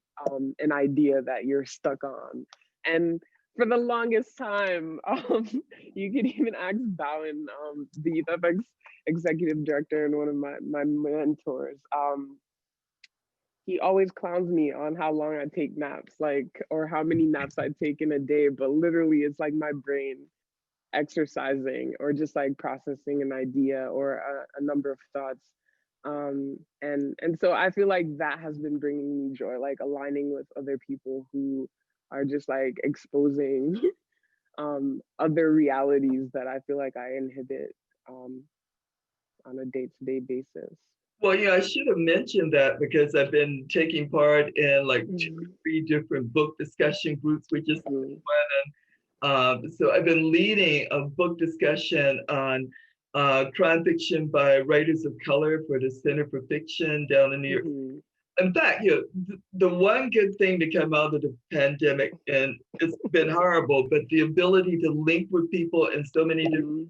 an idea that you're stuck on. And for the longest time, you could even ask Baldwin, the Youth FX executive director and one of my mentors. He always clowns me on how long I take naps, like, or how many naps I take in a day, but literally it's like my brain exercising or just like processing an idea or a number of thoughts. And so I feel like that has been bringing me joy, like aligning with other people who are just like exposing other realities that I feel like I inhibit on a day-to-day basis. Well, I should have mentioned that because I've been taking part in like 2 or 3 different book discussion groups. We just so I've been leading a book discussion on crime fiction by writers of color for the Center for Fiction down in New York. In fact, the one good thing to come out of the pandemic, and it's been horrible, but the ability to link with people in so many different places.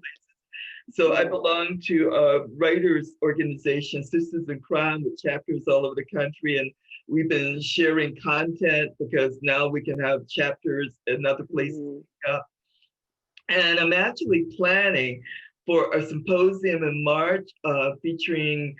So I belong to a writers organization, Sisters in Crime, with chapters all over the country. And we've been sharing content because now we can have chapters in other places. And I'm actually planning for a symposium in March featuring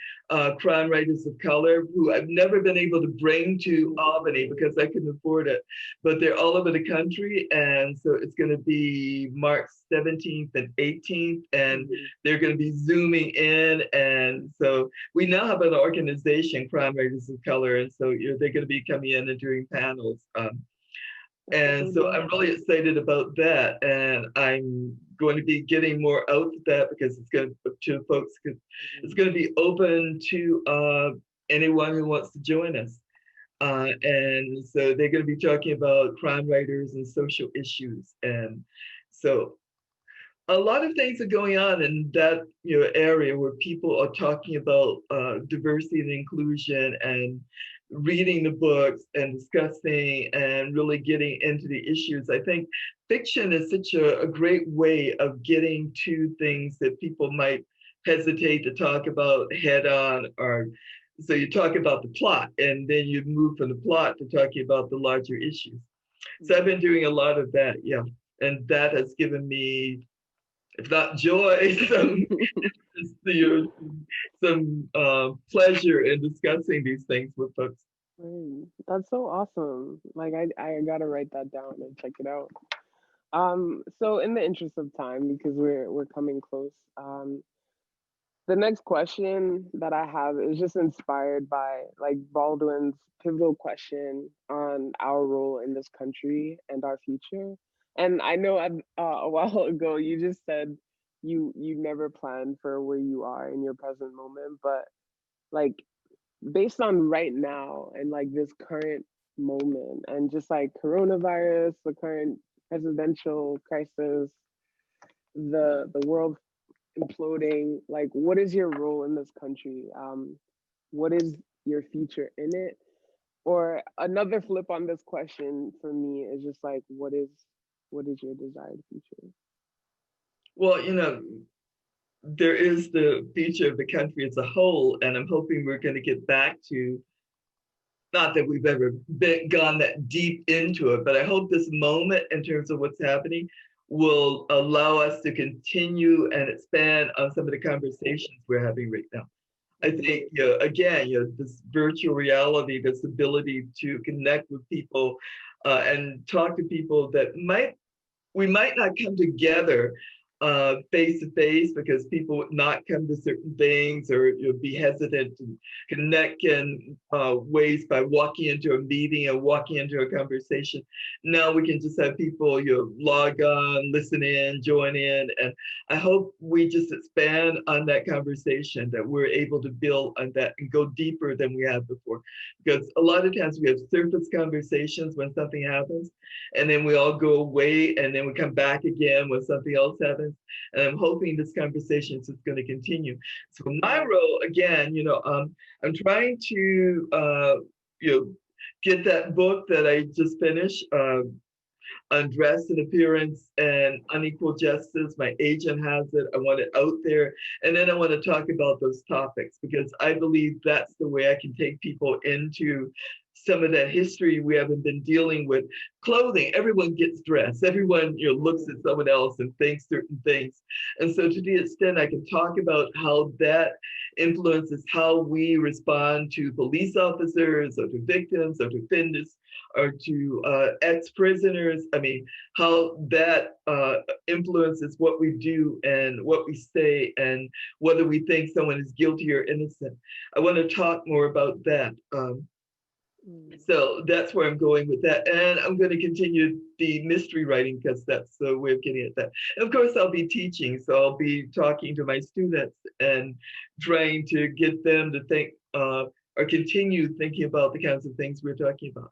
crime writers of color who I've never been able to bring to Albany because I couldn't afford it, but they're all over the country. And so it's gonna be March 17th and 18th, and they're gonna be Zooming in. And so we now have an organization, Crime Writers of Color, and so they're gonna be coming in and doing panels. And so I'm really excited about that, and I'm going to be getting more out of that because it's going to folks. It's going to be open to anyone who wants to join us, and so they're going to be talking about crime writers and social issues, and so a lot of things are going on in that area where people are talking about diversity and inclusion and reading the books and discussing and really getting into the issues. I think fiction is such a great way of getting to things that people might hesitate to talk about head on, or so you talk about the plot and then you move from the plot to talking about the larger issues. So I've been doing a lot of that, yeah. And that has given me, if not joy, some pleasure in discussing these things with folks. That's so awesome. Like I gotta write that down and check it out. So in the interest of time, because we're coming close, the next question that I have is just inspired by like Baldwin's pivotal question on our role in this country and our future. And I know a while ago you just said you never planned for where you are in your present moment, but like based on right now and like this current moment and just like coronavirus, the current presidential crisis, the world imploding, like what is your role in this country? What is your future in it? Or another flip on this question for me is just like what is your desired future? Well, there is the future of the country as a whole, and I'm hoping we're going to get back to, not that we've ever gone that deep into it, but I hope this moment in terms of what's happening will allow us to continue and expand on some of the conversations we're having right now. I think, again, this virtual reality, this ability to connect with people and talk to people that we might not come together face to face because people would not come to certain things or be hesitant to connect in ways by walking into a meeting or walking into a conversation. Now we can just have people log on, listen in, join in, and I hope we just expand on that conversation, that we're able to build on that and go deeper than we have before. Because a lot of times we have surface conversations when something happens, and then we all go away, and then we come back again when something else happens. And I'm hoping this conversation is going to continue. So my role, again, I'm trying to, get that book that I just finished, Undressed in Appearance and Unequal Justice. My agent has it. I want it out there. And then I want to talk about those topics because I believe that's the way I can take people into some of that history we haven't been dealing with. Clothing, everyone gets dressed. Everyone looks at someone else and thinks certain things. And so to the extent I can talk about how that influences how we respond to police officers or to victims or to offenders or to ex-prisoners, how that influences what we do and what we say and whether we think someone is guilty or innocent. I want to talk more about that. So that's where I'm going with that. And I'm going to continue the mystery writing because that's the way of getting at that. And of course, I'll be teaching. So I'll be talking to my students and trying to get them to think or continue thinking about the kinds of things we're talking about.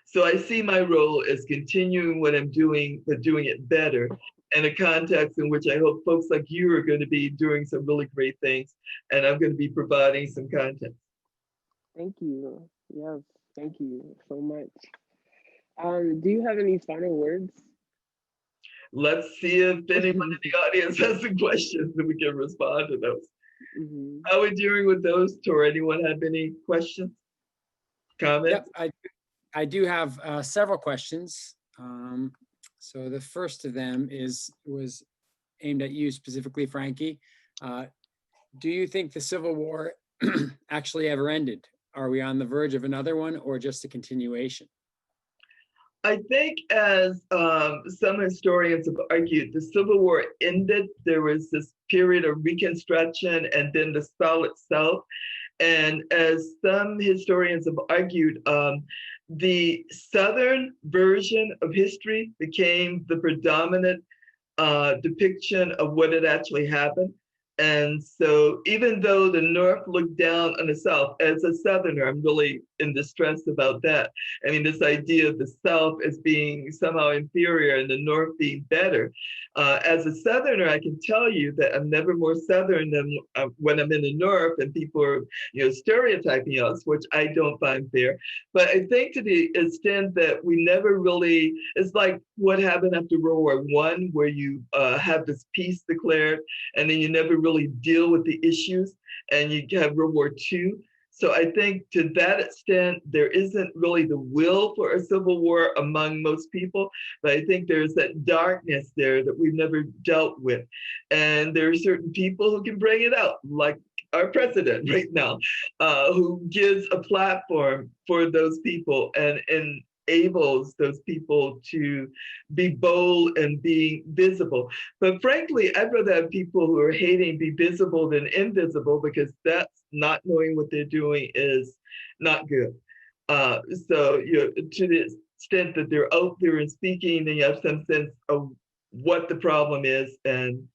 So I see my role as continuing what I'm doing, but doing it better in a context in which I hope folks like you are going to be doing some really great things. And I'm going to be providing some content. Thank you. Yes, thank you so much. Do you have any final words? Let's see if anyone in the audience has some questions and we can respond to those. How are we doing with those, Tor? Anyone have any questions, comments? Yep, I do have several questions. So the first of them was aimed at you specifically, Frankie. Do you think the Civil War actually ever ended? Are we on the verge of another one or just a continuation? I think as some historians have argued, the Civil War ended. There was this period of Reconstruction and then the Solid South. And as some historians have argued, the Southern version of history became the predominant depiction of what had actually happened. And so even though the North looked down on the South, as a Southerner, I'm really in distress about that. This idea of the South as being somehow inferior and the North being better. As a Southerner, I can tell you that I'm never more Southern than when I'm in the North and people are, stereotyping us, which I don't find fair. But I think to the extent that we never really, it's like what happened after World War I, where you have this peace declared, and then you never really deal with the issues, and you have World War II. So I think to that extent, there isn't really the will for a civil war among most people, but I think there's that darkness there that we've never dealt with. And there are certain people who can bring it out, like our president right now, who gives a platform for those people and enables those people to be bold and be visible. But frankly, I'd rather have people who are hating be visible than invisible, because that's not knowing what they're doing is not good. So, to the extent that they're out there and speaking, then you have some sense of what the problem is and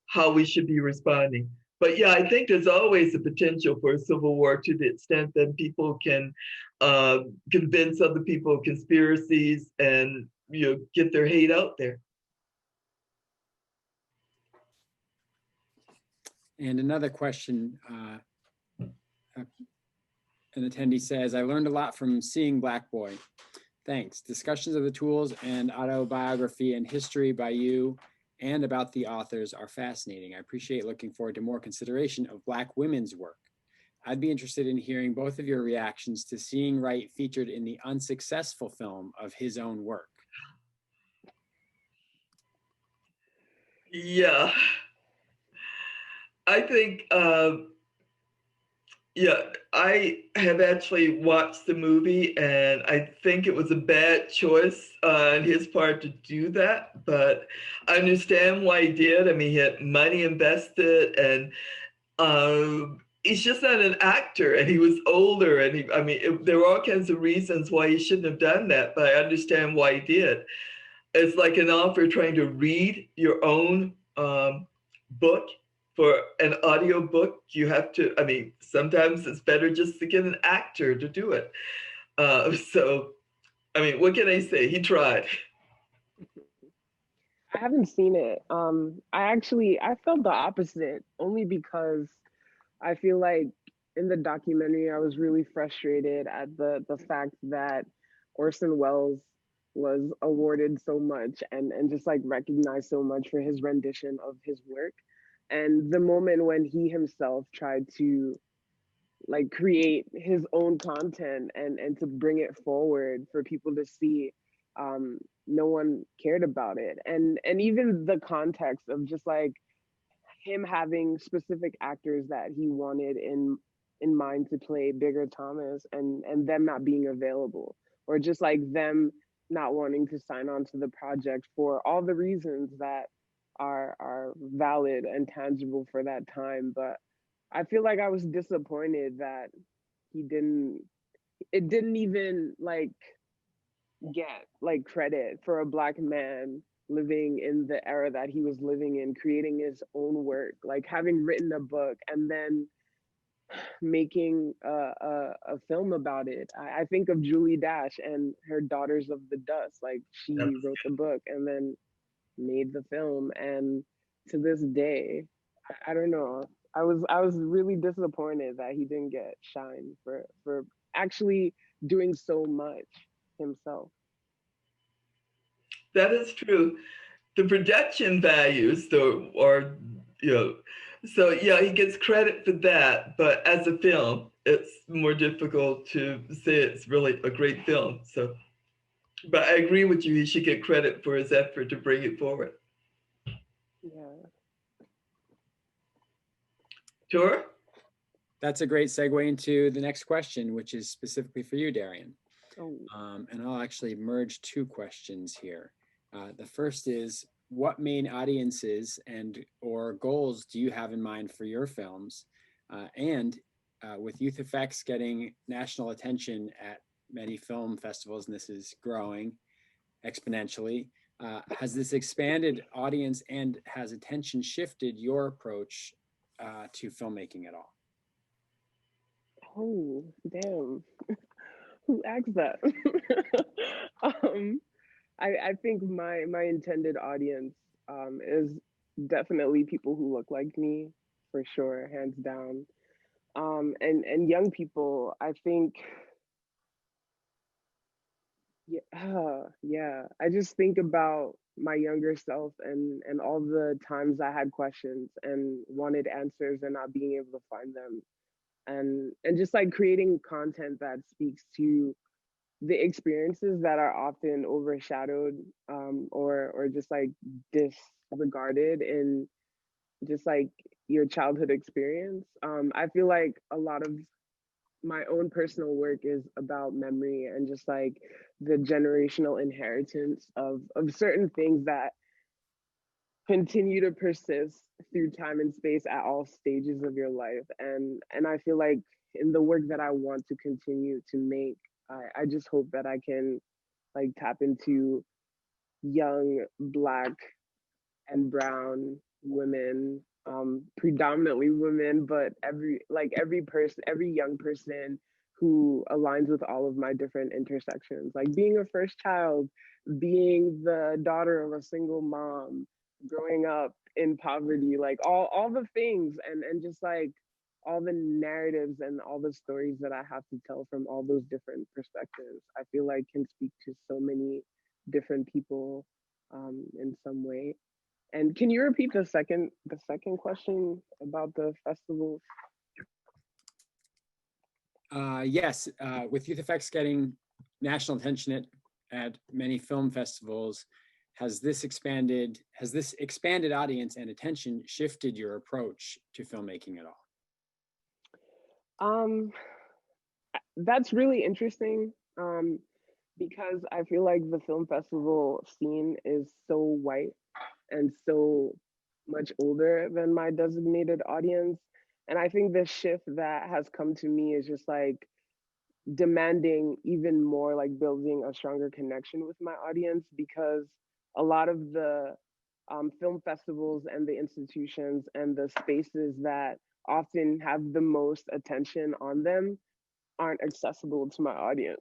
how we should be responding. But yeah, I think there's always a potential for a civil war to the extent that people can convince other people of conspiracies and get their hate out there. And another question, an attendee says, I learned a lot from seeing Black Boy. Thanks. Discussions of the tools and autobiography and history by you and about the authors are fascinating. I appreciate looking forward to more consideration of Black women's work. I'd be interested in hearing both of your reactions to seeing Wright featured in the unsuccessful film of his own work. Yeah, I think, I have actually watched the movie, and I think it was a bad choice on his part to do that, but I understand why he did. I mean, he had money invested, and he's just not an actor, and he was older, and there were all kinds of reasons why he shouldn't have done that, but I understand why he did. It's like an author trying to read your own book. For an audio book, you have to, sometimes it's better just to get an actor to do it. What can I say? He tried. I haven't seen it. I felt the opposite, only because I feel like in the documentary I was really frustrated at the fact that Orson Welles was awarded so much and just like recognized so much for his rendition of his work. And the moment when he himself tried to like create his own content and to bring it forward for people to see, no one cared about it. And even the context of just like him having specific actors that he wanted in mind to play Bigger Thomas, and them not being available, or just like them not wanting to sign on to the project for all the reasons that are valid and tangible for that time. But I feel like I was disappointed that it didn't even like get like credit for a Black man living in the era that he was living in, creating his own work, like having written a book and then making a film about it. I think of Julie Dash and her Daughters of the Dust. Like she wrote the book and then made the film, and to this day, I don't know. I was really disappointed that he didn't get shine for actually doing so much himself. That is true. The production values, though, are, so yeah, he gets credit for that, but as a film, it's more difficult to say it's really a great film. So, but I agree with you, he should get credit for his effort to bring it forward. Yeah. Sure. That's a great segue into the next question, which is specifically for you, Darian. Oh. And I'll actually merge two questions here. The first is, what main audiences and or goals do you have in mind for your films? And with Youth FX getting national attention at many film festivals, and this is growing exponentially, has this expanded audience and has attention shifted your approach to filmmaking at all? Oh, damn. Who asked that? I think my intended audience is definitely people who look like me, for sure, hands down. And young people, I think, yeah. I just think about my younger self and all the times I had questions and wanted answers and not being able to find them. and just like creating content that speaks to the experiences that are often overshadowed, or just like disregarded in just like your childhood experience. I feel like a lot of my own personal work is about memory and just like the generational inheritance of certain things that continue to persist through time and space at all stages of your life. And I feel like in the work that I want to continue to make, I just hope that I can like tap into young Black and brown women, predominantly women, but every person, every young person who aligns with all of my different intersections, like being a first child, being the daughter of a single mom, growing up in poverty, like all the things, and just like all the narratives and all the stories that I have to tell from all those different perspectives, I feel like can speak to so many different people, in some way. And can you repeat the second question about the festivals? Yes, with Youth FX getting national attention at many film festivals, has this expanded audience and attention shifted your approach to filmmaking at all? That's really interesting, because I feel like the film festival scene is so white and so much older than my designated audience. And I think the shift that has come to me is just like demanding even more, like building a stronger connection with my audience, because a lot of the film festivals and the institutions and the spaces that often have the most attention on them aren't accessible to my audience.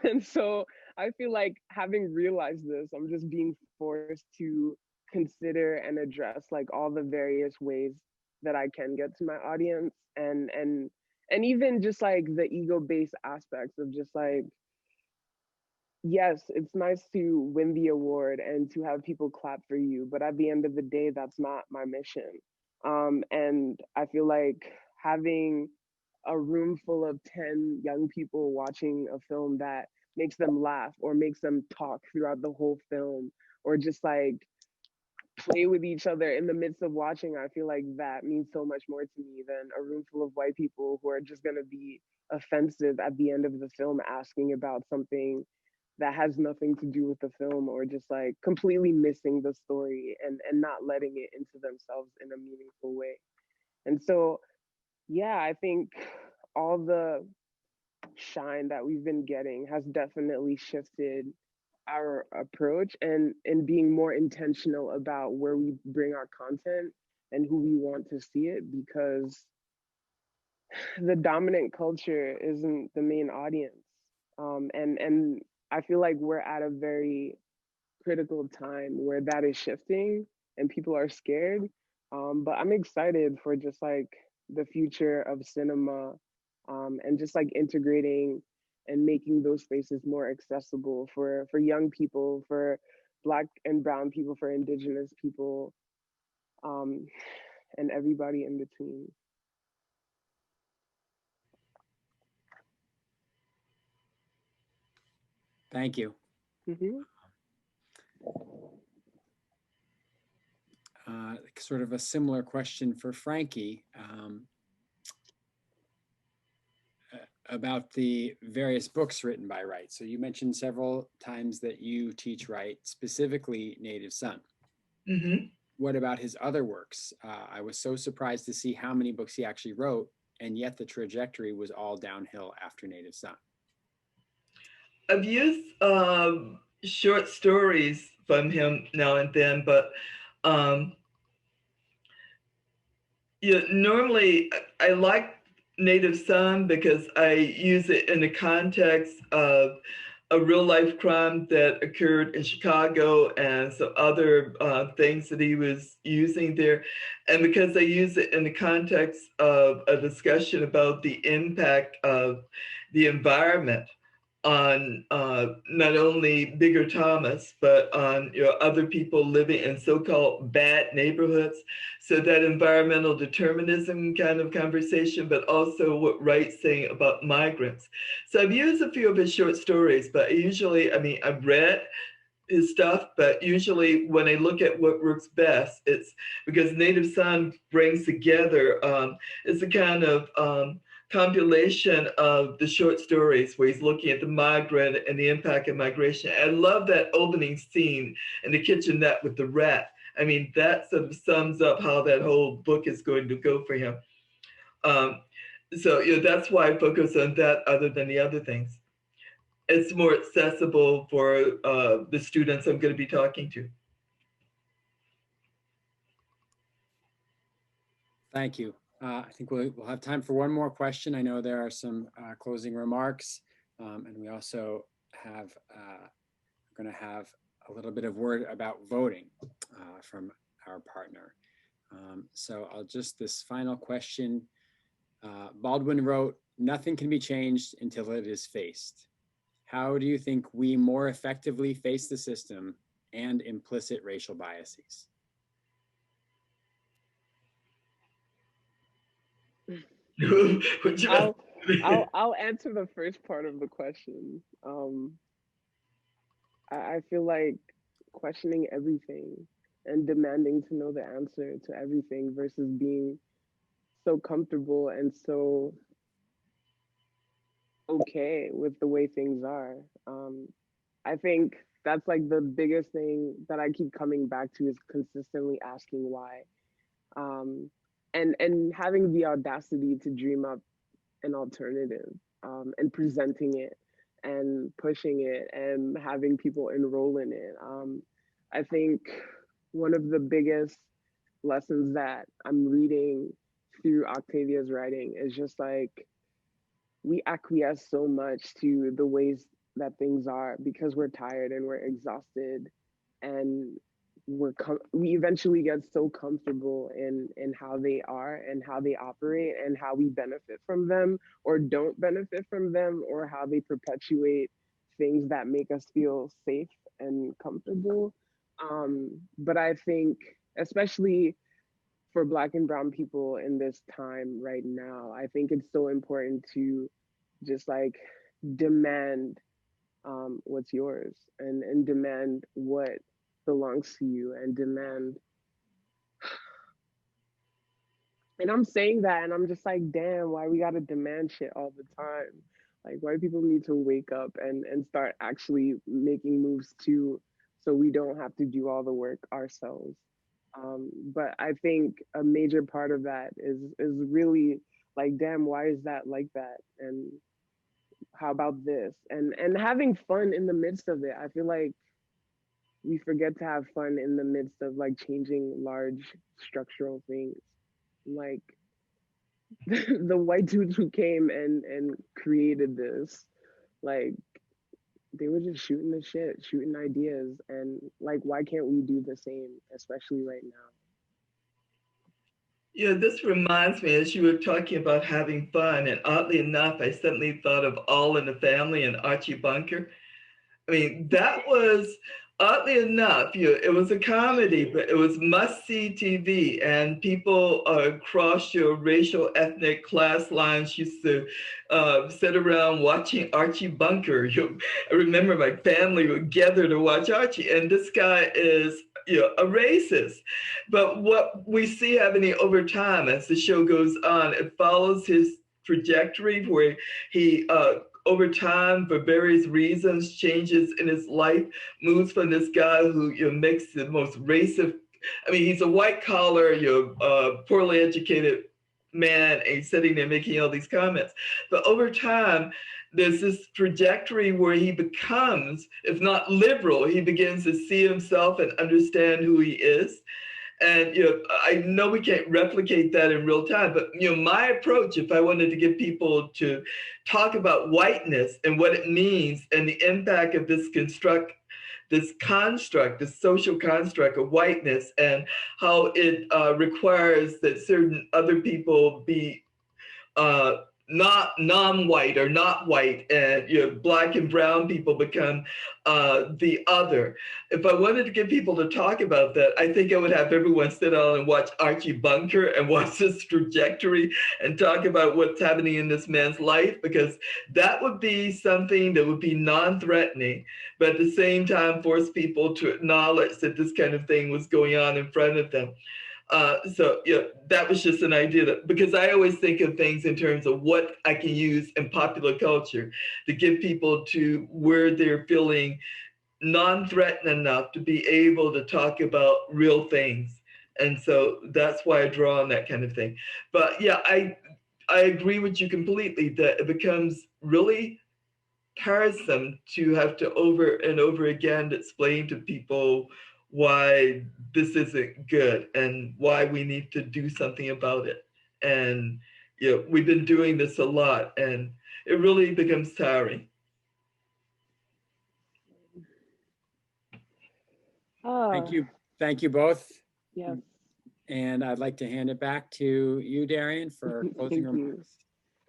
And so I feel like, having realized this, I'm just being forced to consider and address like all the various ways that I can get to my audience, and even just like the ego-based aspects of just like, yes, it's nice to win the award and to have people clap for you, but at the end of the day, that's not my mission. And I feel like having a room full of 10 young people watching a film that makes them laugh or makes them talk throughout the whole film, or just like play with each other in the midst of watching, I feel like that means so much more to me than a room full of white people who are just going to be offensive at the end of the film asking about something that has nothing to do with the film, or just like completely missing the story and not letting it into themselves in a meaningful way. And so, yeah, I think all the shine that we've been getting has definitely shifted our approach, and being more intentional about where we bring our content and who we want to see it, because the dominant culture isn't the main audience. And I feel like we're at a very critical time where that is shifting and people are scared. But I'm excited for just like the future of cinema, and just like integrating and making those spaces more accessible for young people, for Black and brown people, for Indigenous people, um, and everybody in between. Thank you. Mm-hmm. Sort of a similar question for Frankie, about the various books written by Wright. So you mentioned several times that you teach Wright, specifically Native Son. Mm-hmm. What about his other works? I was so surprised to see how many books he actually wrote, and yet the trajectory was all downhill after Native Son. I've used short stories from him now and then, but yeah, normally I like Native Son because I use it in the context of a real life crime that occurred in Chicago and some other things that he was using there. And because I use it in the context of a discussion about the impact of the environment on not only Bigger Thomas, but on other people living in so-called bad neighborhoods. So that environmental determinism kind of conversation, but also what Wright's saying about migrants. So I've used a few of his short stories, but usually, I mean, I've read his stuff, but usually when I look at what works best, it's because Native Son brings together, it's a kind of compilation of the short stories where he's looking at the migrant and the impact of migration. I love that opening scene in the kitchenette with the rat. I mean, that sort of sums up how that whole book is going to go for him. So that's why I focus on that other than the other things. It's more accessible for the students I'm going to be talking to. Thank you. I think we'll have time for one more question. I know there are some closing remarks, and we also have going to have a little bit of word about voting from our partner. So I'll just, this final question, Baldwin wrote, "Nothing can be changed until it is faced. How do you think we more effectively face the system and implicit racial biases?" I'll answer the first part of the question. I feel like questioning everything and demanding to know the answer to everything versus being so comfortable and so okay with the way things are. I think that's like the biggest thing that I keep coming back to is consistently asking why. And having the audacity to dream up an alternative and presenting it and pushing it and having people enroll in it. I think one of the biggest lessons that I'm reading through Octavia's writing is just like we acquiesce so much to the ways that things are because we're tired and we're exhausted, and we eventually get so comfortable in how they are and how they operate and how we benefit from them or don't benefit from them, or how they perpetuate things that make us feel safe and comfortable. But I think especially for Black and Brown people in this time right now, I think it's so important to just like demand what's yours and demand what belongs to you and demand. And I'm saying that and I'm just like, damn, why we gotta demand shit all the time? Like, why people need to wake up and start actually making moves too, so we don't have to do all the work ourselves. But I think a major part of that is really like, damn, why is that like that? And how about this? And having fun in the midst of it. I feel like we forget to have fun in the midst of like changing large structural things. Like the white dudes who came and created this, like they were just shooting the shit, shooting ideas, and like why can't we do the same, especially right now? Yeah, this reminds me, as you were talking about having fun, and oddly enough, I suddenly thought of All in the Family and Archie Bunker. I mean, that was, oddly enough, it was a comedy, but it was must-see TV, and people across your racial, ethnic, class lines used to sit around watching Archie Bunker. I remember my family would gather to watch Archie, and this guy is a racist. But what we see happening over time as the show goes on, it follows his trajectory where he over time, for various reasons, changes in his life, moves from this guy who makes the most racist. I mean, he's a white collar, poorly educated man, and he's sitting there making all these comments. But over time, there's this trajectory where he becomes, if not liberal, he begins to see himself and understand who he is. And I know we can't replicate that in real time, but my approach, if I wanted to get people to talk about whiteness and what it means and the impact of this construct, this social construct of whiteness, and how it requires that certain other people be not non-white or not white, and black and brown people become the other. If I wanted to get people to talk about that, I think I would have everyone sit down and watch Archie Bunker and watch his trajectory and talk about what's happening in this man's life, because that would be something that would be non-threatening, but at the same time force people to acknowledge that this kind of thing was going on in front of them. That was just an idea, because I always think of things in terms of what I can use in popular culture to get people to where they're feeling non-threatened enough to be able to talk about real things. And so that's why I draw on that kind of thing. But yeah, I agree with you completely that it becomes really tiresome to have to over and over again explain to people why this isn't good and why we need to do something about it. And we've been doing this a lot, and it really becomes tiring. Thank you both. Yes. And I'd like to hand it back to you, Darian, for closing remarks.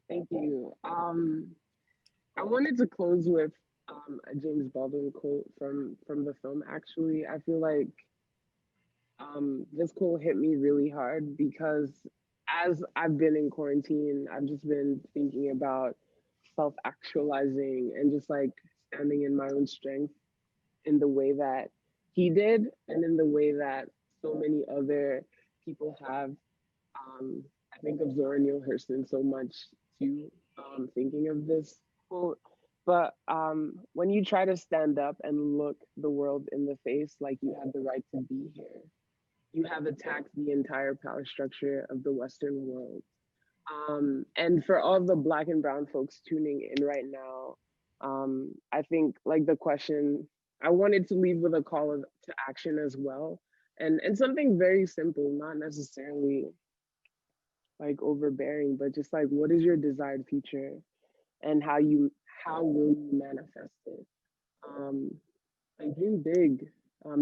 Thank you. I wanted to close with a James Baldwin quote from the film. Actually, I feel like this quote hit me really hard because as I've been in quarantine, I've just been thinking about self-actualizing and just like standing in my own strength in the way that he did and in the way that so many other people have. I think of Zora Neale Hurston so much too, thinking of this quote. But when you try to stand up and look the world in the face like you have the right to be here, you have attacked the entire power structure of the Western world. And for all the Black and Brown folks tuning in right now, I think like the question, I wanted to leave with a call to action as well. And something very simple, not necessarily like overbearing, but just like, what is your desired future and how will you manifest it? Like dream big,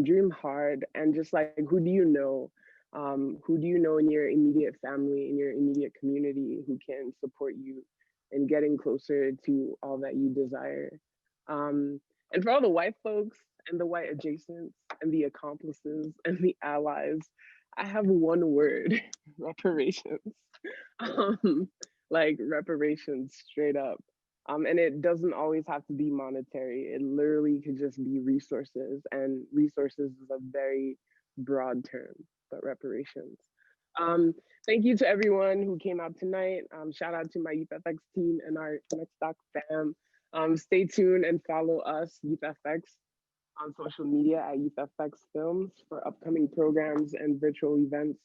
dream hard, and just like, who do you know? Who do you know in your immediate family, in your immediate community, who can support you in getting closer to all that you desire? And for all the white folks and the white adjacents and the accomplices and the allies, I have one word: reparations. Like reparations, straight up. And it doesn't always have to be monetary. It literally could just be resources, and resources is a very broad term, but reparations. Thank you to everyone who came out tonight. Shout out to my Youth FX team and our Next Doc fam. Stay tuned and follow us, Youth FX, on social media at Youth FX Films for upcoming programs and virtual events.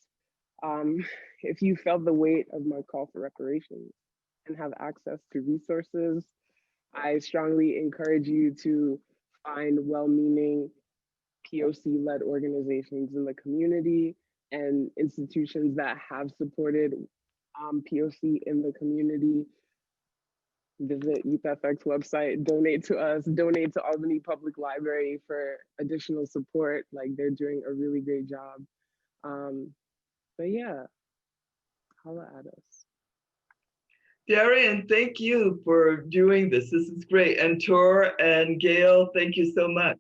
If you felt the weight of my call for reparations and have access to resources, I strongly encourage you to find well-meaning POC-led organizations in the community and institutions that have supported POC in the community. Visit Youth FX website, donate to us, donate to Albany Public Library for additional support. Like, they're doing a really great job. But yeah, holla at us. Darian, thank you for doing this. This is great. And Tor and Gail, thank you so much.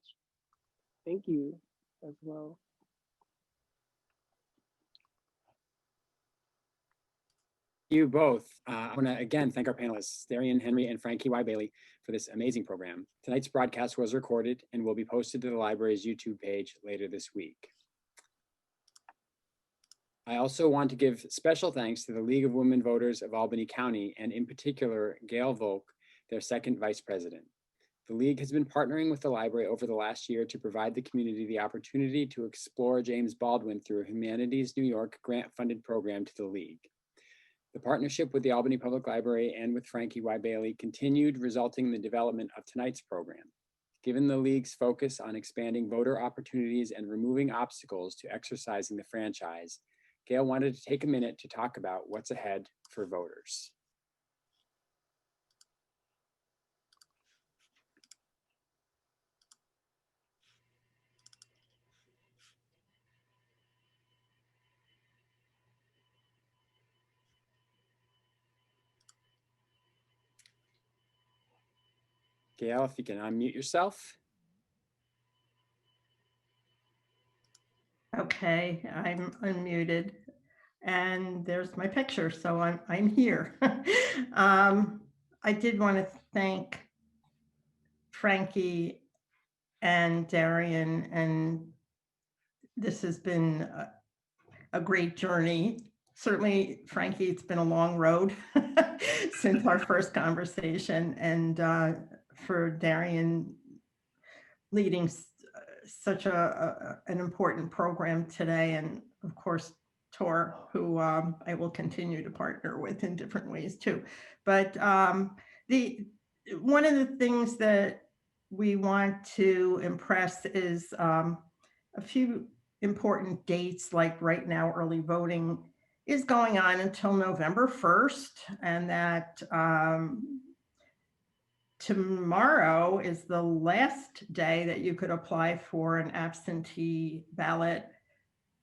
Thank you as well. You both. I want to again thank our panelists, Darian Henry and Frankie Y. Bailey, for this amazing program. Tonight's broadcast was recorded and will be posted to the library's YouTube page later this week. I also want to give special thanks to the League of Women Voters of Albany County, and in particular, Gail Volk, their second vice president. The League has been partnering with the library over the last year to provide the community the opportunity to explore James Baldwin through a Humanities New York grant-funded program to the League. The partnership with the Albany Public Library and with Frankie Y. Bailey continued, resulting in the development of tonight's program. Given the League's focus on expanding voter opportunities and removing obstacles to exercising the franchise, Gail wanted to take a minute to talk about what's ahead for voters. Gail, if you can unmute yourself. Okay, I'm unmuted, and there's my picture, so I'm here. I did want to thank Frankie and Darian, and this has been a great journey. Certainly, Frankie, it's been a long road since our first conversation, and for Darian leading such an important program today, and of course Tor, who I will continue to partner with in different ways too. But one of the things that we want to impress is a few important dates, like right now early voting is going on until November 1st, and that tomorrow is the last day that you could apply for an absentee ballot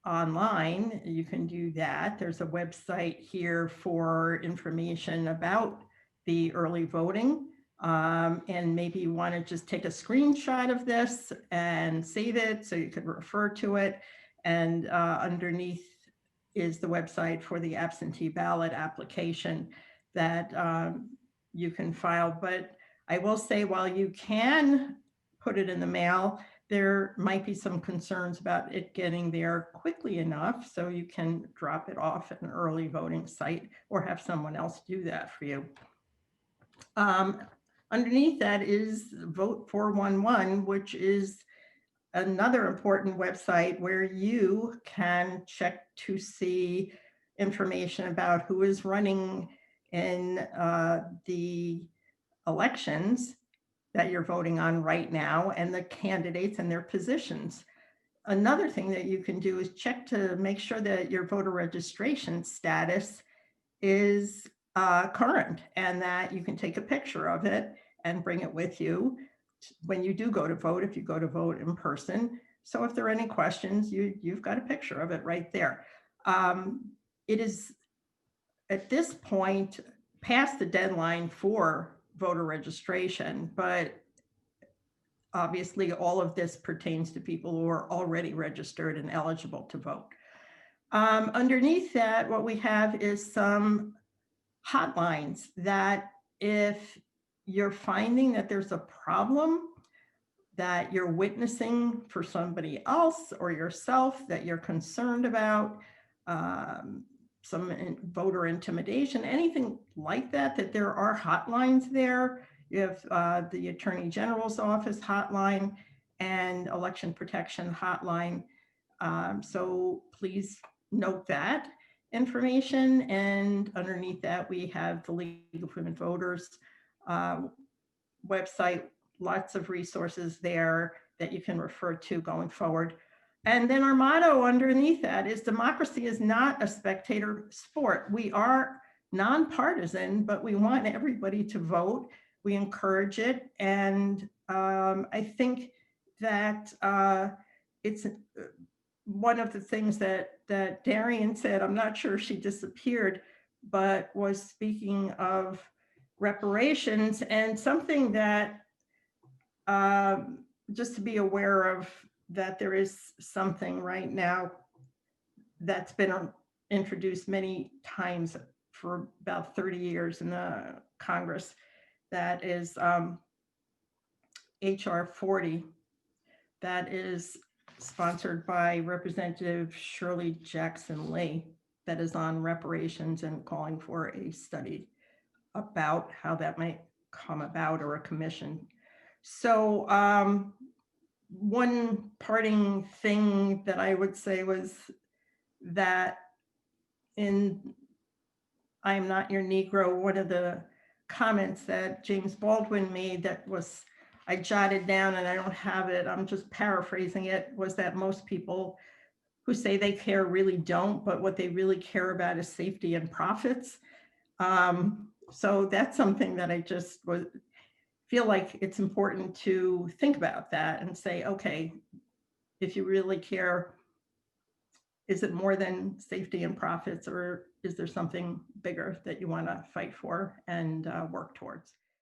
online. You can do that. There's a website here for information about the early voting. And maybe you want to just take a screenshot of this and save it so you could refer to it. And underneath is the website for the absentee ballot application that you can file. But I will say, while you can put it in the mail, there might be some concerns about it getting there quickly enough, so you can drop it off at an early voting site or have someone else do that for you. Underneath that is Vote 411, which is another important website where you can check to see information about who is running in the elections that you're voting on right now, and the candidates and their positions. Another thing that you can do is check to make sure that your voter registration status is current, and that you can take a picture of it and bring it with you when you do go to vote, if you go to vote in person. So if there are any questions, you've got a picture of it right there. It is at this point past the deadline for voter registration, but obviously all of this pertains to people who are already registered and eligible to vote. Underneath that, what we have is some hotlines that if you're finding that there's a problem that you're witnessing for somebody else or yourself that you're concerned about, some voter intimidation, anything like that, that there are hotlines there. You have the Attorney General's office hotline and election protection hotline. So please note that information. And underneath that, we have the League of Women Voters website, lots of resources there that you can refer to going forward. And then our motto underneath that is democracy is not a spectator sport. We are nonpartisan, but we want everybody to vote. We encourage it. And I think that it's one of the things that Darian said, I'm not sure she disappeared, but was speaking of reparations, and something that just to be aware of, that there is something right now that's been introduced many times for about 30 years in the Congress, that is HR 40, that is sponsored by Representative Shirley Jackson Lee, that is on reparations and calling for a study about how that might come about, or a commission. So one parting thing that I would say was that in I Am Not Your Negro, one of the comments that James Baldwin made that was, I jotted down and I don't have it, I'm just paraphrasing it, was that most people who say they care really don't, but what they really care about is safety and profits. So that's something that I just feel like it's important to think about that and say, okay, if you really care, is it more than safety and profits, or is there something bigger that you want to fight for and work towards?